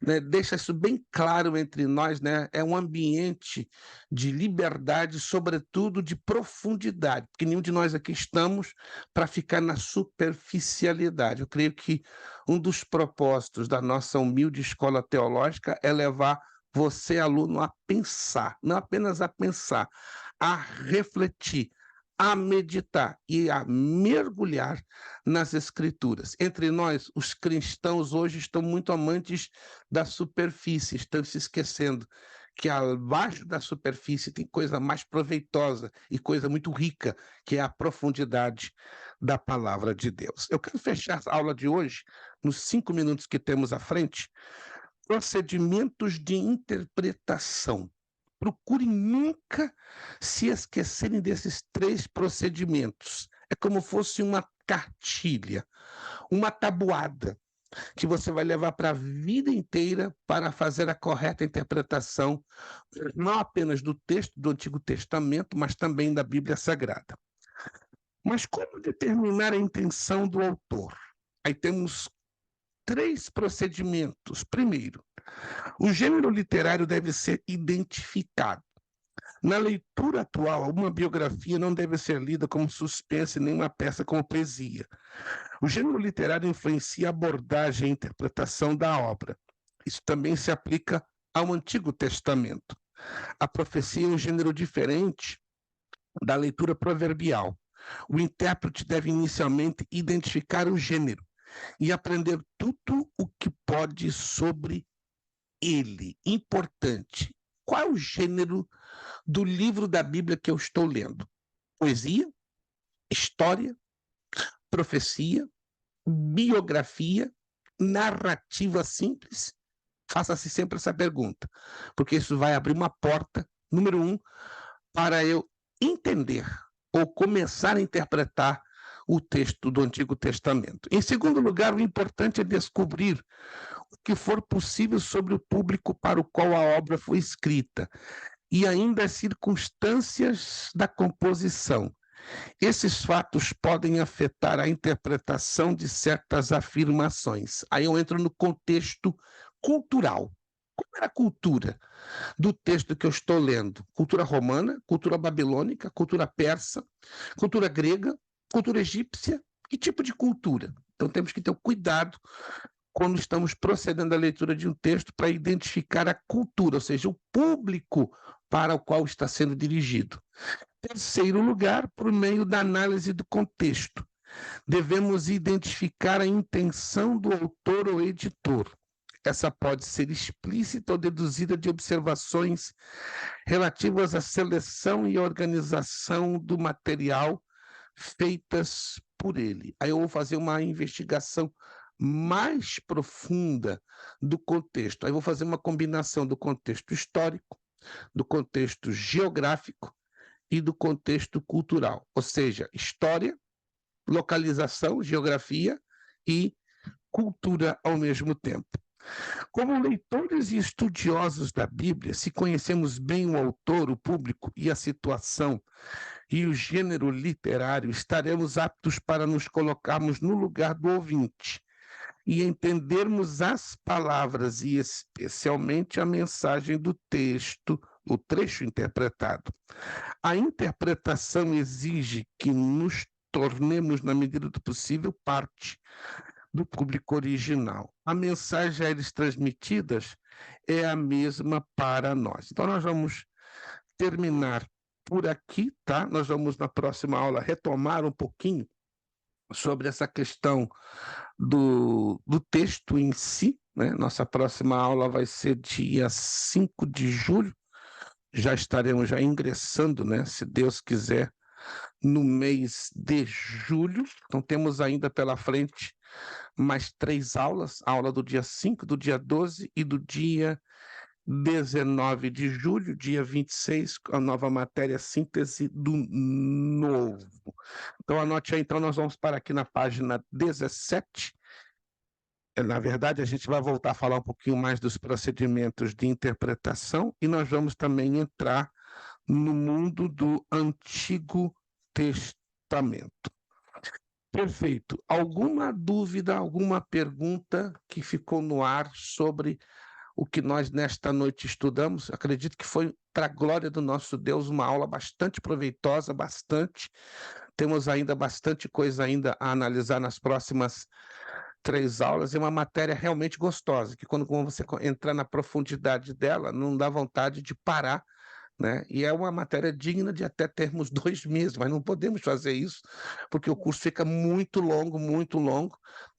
né, deixa isso bem claro entre nós, né? É um ambiente de liberdade, sobretudo de profundidade, porque nenhum de nós aqui estamos para ficar na superficialidade. Eu creio que um dos propósitos da nossa humilde escola teológica é levar você, aluno, a pensar, não apenas a pensar, a refletir, a meditar e a mergulhar nas Escrituras. Entre nós, os cristãos hoje estão muito amantes da superfície, estão se esquecendo que abaixo da superfície tem coisa mais proveitosa e coisa muito rica, que é a profundidade da palavra de Deus. Eu quero fechar a aula de hoje, nos 5 minutos que temos à frente, procedimentos de interpretação. Procurem nunca se esquecerem desses 3 procedimentos. É como fosse uma cartilha, uma tabuada, que você vai levar para a vida inteira para fazer a correta interpretação, não apenas do texto do Antigo Testamento, mas também da Bíblia Sagrada. Mas como determinar a intenção do autor? Aí temos 3 procedimentos. Primeiro, o gênero literário deve ser identificado. Na leitura atual, uma biografia não deve ser lida como suspense, nem uma peça como poesia. O gênero literário influencia a abordagem e a interpretação da obra. Isso também se aplica ao Antigo Testamento. A profecia é um gênero diferente da leitura proverbial. O intérprete deve inicialmente identificar o gênero e aprender tudo o que pode sobre ele. Importante. Qual é o gênero do livro da Bíblia que eu estou lendo? Poesia? História? Profecia? Biografia? Narrativa simples? Faça-se sempre essa pergunta, porque isso vai abrir uma porta, número 1, para eu entender ou começar a interpretar o texto do Antigo Testamento. Em segundo lugar, o importante é descobrir o que for possível sobre o público para o qual a obra foi escrita e ainda as circunstâncias da composição. Esses fatos podem afetar a interpretação de certas afirmações. Aí eu entro no contexto cultural. Qual era a cultura do texto que eu estou lendo? Cultura romana, cultura babilônica, cultura persa, cultura grega, cultura egípcia? Que tipo de cultura? Então temos que ter cuidado quando estamos procedendo à leitura de um texto para identificar a cultura, ou seja, o público para o qual está sendo dirigido. Terceiro lugar, por meio da análise do contexto. Devemos identificar a intenção do autor ou editor. Essa pode ser explícita ou deduzida de observações relativas à seleção e organização do material feitas por ele. Aí eu vou fazer uma investigação mais profunda do contexto. Aí eu vou fazer uma combinação do contexto histórico, do contexto geográfico e do contexto cultural. Ou seja, história, localização, geografia e cultura ao mesmo tempo. Como leitores e estudiosos da Bíblia, se conhecemos bem o autor, o público e a situação e o gênero literário, estaremos aptos para nos colocarmos no lugar do ouvinte e entendermos as palavras e especialmente a mensagem do texto, o trecho interpretado. A interpretação exige que nos tornemos, na medida do possível, parte do público original. A mensagem a eles transmitidas é a mesma para nós. Então, nós vamos terminar por aqui, tá? Nós vamos, na próxima aula, retomar um pouquinho sobre essa questão do texto em si, né? Nossa próxima aula vai ser dia 5 de julho, já estaremos já ingressando, né, se Deus quiser, no mês de julho. Então, temos ainda pela frente mais 3 aulas, a aula do dia 5, do dia 12 e do dia 19 de julho, dia 26, a nova matéria Síntese do Novo. Então, anote aí, então, nós vamos parar aqui na página 17. Na verdade, a gente vai voltar a falar um pouquinho mais dos procedimentos de interpretação e nós vamos também entrar no mundo do Antigo Testamento. Perfeito. Alguma dúvida, alguma pergunta que ficou no ar sobre o que nós nesta noite estudamos? Acredito que foi, para a glória do nosso Deus, uma aula bastante proveitosa, bastante. Temos ainda bastante coisa ainda a analisar nas próximas 3 aulas. É uma matéria realmente gostosa, que quando você entrar na profundidade dela, não dá vontade de parar, né? E é uma matéria digna de até termos 2 meses, mas não podemos fazer isso, porque o curso fica muito longo,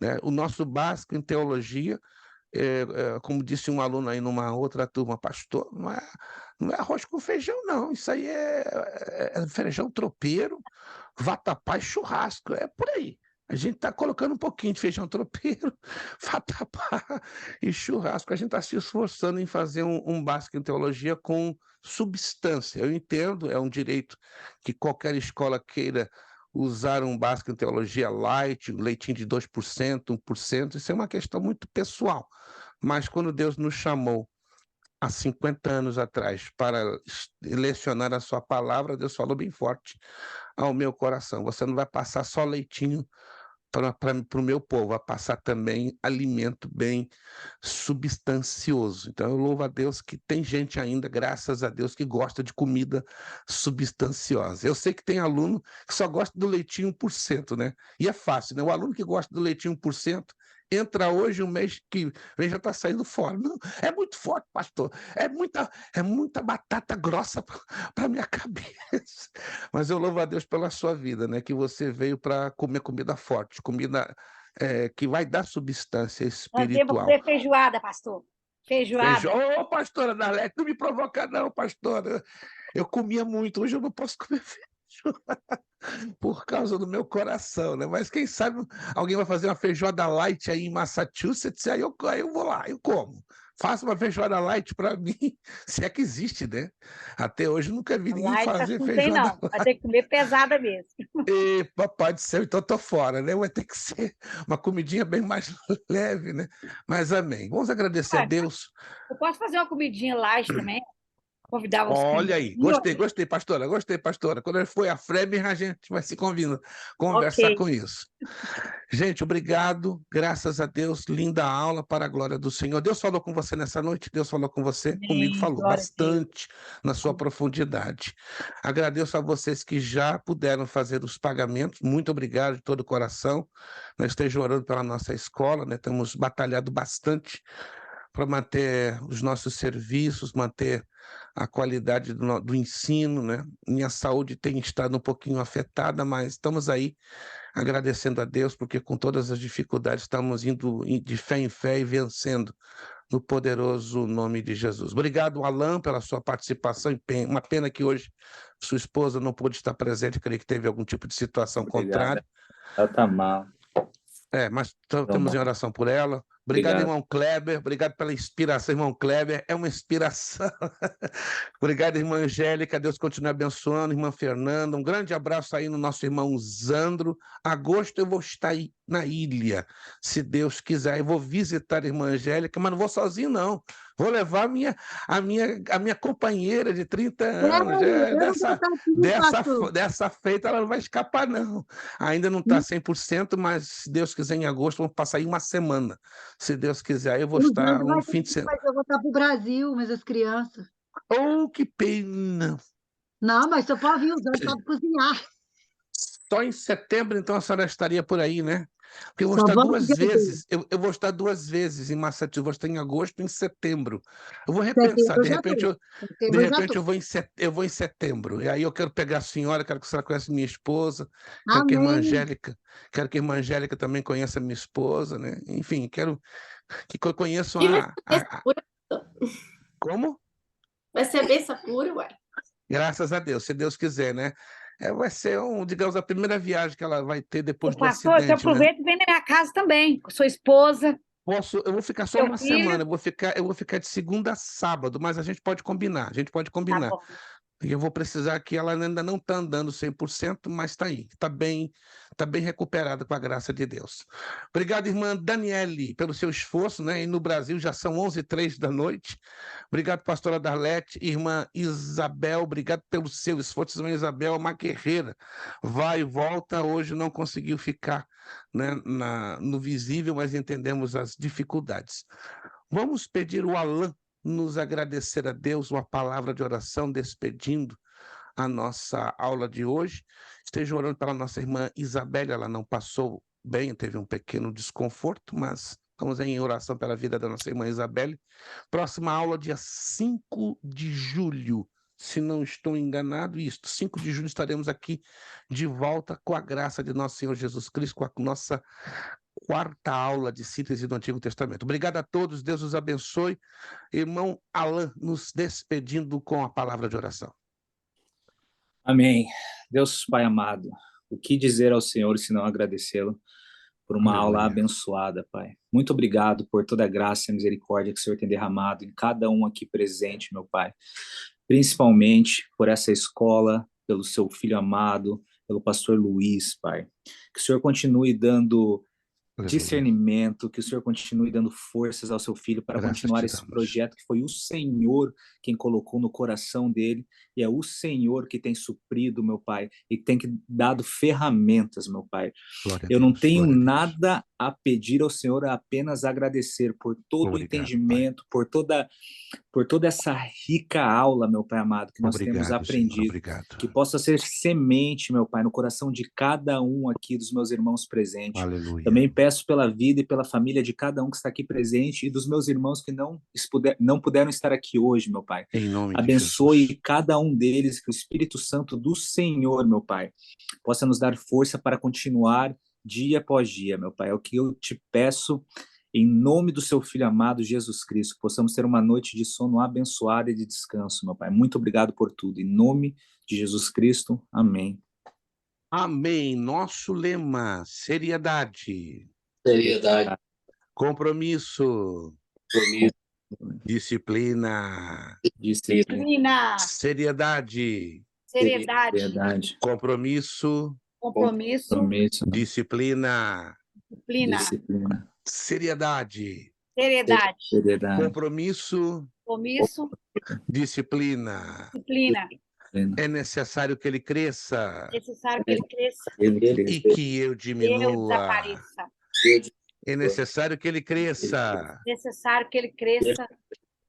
né? O nosso básico em teologia, como disse um aluno aí numa outra turma, pastor, não é arroz com feijão, não. Isso aí é feijão tropeiro, vatapá e churrasco, é por aí. A gente está colocando um pouquinho de feijão tropeiro, vatapá e churrasco. A gente está se esforçando em fazer um básico em teologia com substância. Eu entendo, é um direito que qualquer escola queira usar um básico em teologia light, um leitinho de 2%, 1%, isso é uma questão muito pessoal. Mas quando Deus nos chamou há 50 anos atrás para lecionar a sua palavra, Deus falou bem forte ao meu coração: você não vai passar só leitinho para o meu povo, vai passar também alimento bem substancioso. Então eu louvo a Deus que tem gente ainda, graças a Deus, que gosta de comida substanciosa. Eu sei que tem aluno que só gosta do leitinho 1%, né? E é fácil, né? O aluno que gosta do leitinho 1%, entra hoje, um mês que vem, já está saindo fora. Não, é muito forte, pastor. É muita batata grossa para minha cabeça. Mas eu louvo a Deus pela sua vida, né? Que você veio para comer comida forte, comida que vai dar substância Nós devemos espiritual. comer feijoada, pastor. Feijoada. Ô, pastora Darlete, não me provoca não, pastora. Eu comia muito, hoje eu não posso comer feijoada por causa do meu coração, né? Mas quem sabe alguém vai fazer uma feijoada light aí em Massachusetts, aí eu vou lá, eu como. Faça uma feijoada light para mim, se é que existe, né? Até hoje nunca vi ninguém Light fazer não tem, feijoada não. Vai ter que comer pesada mesmo. e papai do céu, então eu tô fora, né? Vai ter que ser uma comidinha bem mais leve, né? Mas amém. Vamos agradecer a Deus. Eu posso fazer uma comidinha light também? Convidar uns Olha aí, convidados. gostei, pastora, gostei, pastora. Quando foi a Fremer, a gente vai se conversar Ok. com isso. Gente, obrigado, graças a Deus, linda aula para a glória do Senhor. Deus falou com você nessa noite? Deus falou com você? Comigo Amém. falou Glória a Deus. bastante na sua profundidade. Agradeço a vocês que já puderam fazer os pagamentos, muito obrigado de todo o coração. Nós estejamos orando pela nossa escola, né? Temos batalhado bastante para manter os nossos serviços, manter a qualidade do ensino, né? Minha saúde tem estado um pouquinho afetada, mas estamos aí agradecendo a Deus, porque com todas as dificuldades estamos indo de fé em fé e vencendo no poderoso nome de Jesus. Obrigado, Alan, pela sua participação. Uma pena que hoje sua esposa não pôde estar presente, creio que teve algum tipo de situação contrária. Ela está mal. Mas estamos em oração por ela. Obrigado, irmão Kleber. Obrigado pela inspiração, irmão Kleber. É uma inspiração. Obrigado, irmã Angélica. Deus continue abençoando. Irmã Fernanda. Um grande abraço aí no nosso irmão Zandro. Agosto eu vou estar aí na ilha, se Deus quiser. Eu vou visitar a irmã Angélica, mas não vou sozinho, não. Vou levar a minha companheira de 30 anos. Dessa feita ela não vai escapar, não. Ainda não está 100%, mas se Deus quiser, em agosto, vamos passar aí uma semana. Se Deus quiser, aí eu vou estar um fim de semana. Mas eu vou estar para o Brasil, mas as crianças. Oh, que pena! Não, mas só pode vir os dois para cozinhar. Só em setembro, então, a senhora estaria por aí, né? Porque eu vou estar 2 vezes. Eu vou estar 2 vezes em Massachusetts. Vou estar em agosto e em setembro. Eu vou repensar. De repente, eu vou em setembro. E aí eu quero pegar a senhora, quero que a senhora conheça minha esposa. Quero que a irmã Angélica também conheça minha esposa, né? Enfim, quero que conheçam E vai ser Como? Vai ser bênção pura, uai. Graças a Deus, se Deus quiser, né? Vai ser, digamos, a primeira viagem que ela vai ter depois do Pastor, você acidente, né? aproveita e vem na minha casa também, com sua esposa. Eu vou ficar só Seu uma filho. semana, eu vou ficar de segunda a sábado, mas a gente pode combinar, Tá bom. E eu vou precisar que ela ainda não está andando 100%, mas está aí, está bem recuperada com a graça de Deus. Obrigado, irmã Daniele, pelo seu esforço, né? E no Brasil já são 11h03 da noite. Obrigado, pastora Darlete, irmã Isabel, obrigado pelo seu esforço. Irmã Isabel é uma guerreira, vai e volta, hoje não conseguiu ficar, né, no visível, mas entendemos as dificuldades. Vamos pedir o Alain nos agradecer a Deus, uma palavra de oração, despedindo a nossa aula de hoje. Esteja orando pela nossa irmã Isabelle, ela não passou bem, teve um pequeno desconforto, mas estamos em oração pela vida da nossa irmã Isabelle. Próxima aula, dia 5 de julho, se não estou enganado, 5 de julho estaremos aqui de volta com a graça de nosso Senhor Jesus Cristo, com a nossa quarta aula de síntese do Antigo Testamento. Obrigado a todos, Deus os abençoe. Irmão Alain, nos despedindo com a palavra de oração. Amém. Deus Pai amado, o que dizer ao Senhor se não agradecê-lo por uma aula abençoada, Pai. Muito obrigado por toda a graça e misericórdia que o Senhor tem derramado em cada um aqui presente, meu Pai. Principalmente por essa escola, pelo seu filho amado, pelo pastor Luiz, Pai. Que o Senhor continue dando discernimento, que o Senhor continue dando forças ao seu filho para continuar esse projeto que foi o Senhor quem colocou no coração dele, e é o Senhor que tem suprido, meu Pai, e tem dado ferramentas, meu Pai. Eu não tenho nada a pedir ao Senhor, a apenas agradecer por todo o entendimento, por toda essa rica aula, meu Pai amado, que nós temos aprendido. Senhor, que possa ser semente, meu Pai, no coração de cada um aqui dos meus irmãos presentes. Aleluia. Também peço pela vida e pela família de cada um que está aqui presente e dos meus irmãos que não puderam estar aqui hoje, meu Pai. Em nome de Abençoe Jesus. cada um deles, que o Espírito Santo do Senhor, meu Pai, possa nos dar força para continuar dia após dia, meu Pai. É o que eu te peço, em nome do seu Filho amado, Jesus Cristo, que possamos ter uma noite de sono abençoada e de descanso, meu Pai. Muito obrigado por tudo. Em nome de Jesus Cristo, amém. Amém. Nosso lema, seriedade, compromisso, disciplina, seriedade, compromisso, disciplina, seriedade, compromisso, disciplina. É necessário que ele cresça e que eu diminua. É necessário que ele cresça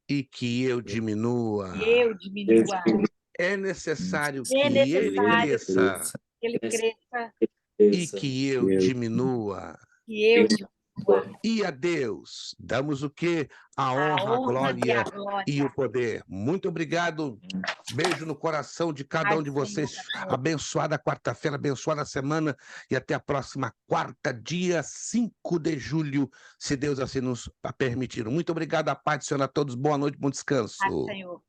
e que eu diminua. É necessário que ele cresça e que eu diminua. E a Deus damos o quê? A honra, a glória e o poder. Muito obrigado. Beijo no coração de cada um de vocês. Abençoada quarta-feira, abençoada semana e até a próxima quarta, dia 5 de julho, se Deus assim nos permitir. Muito obrigado, a paz do Senhor a todos. Boa noite, bom descanso. Senhor.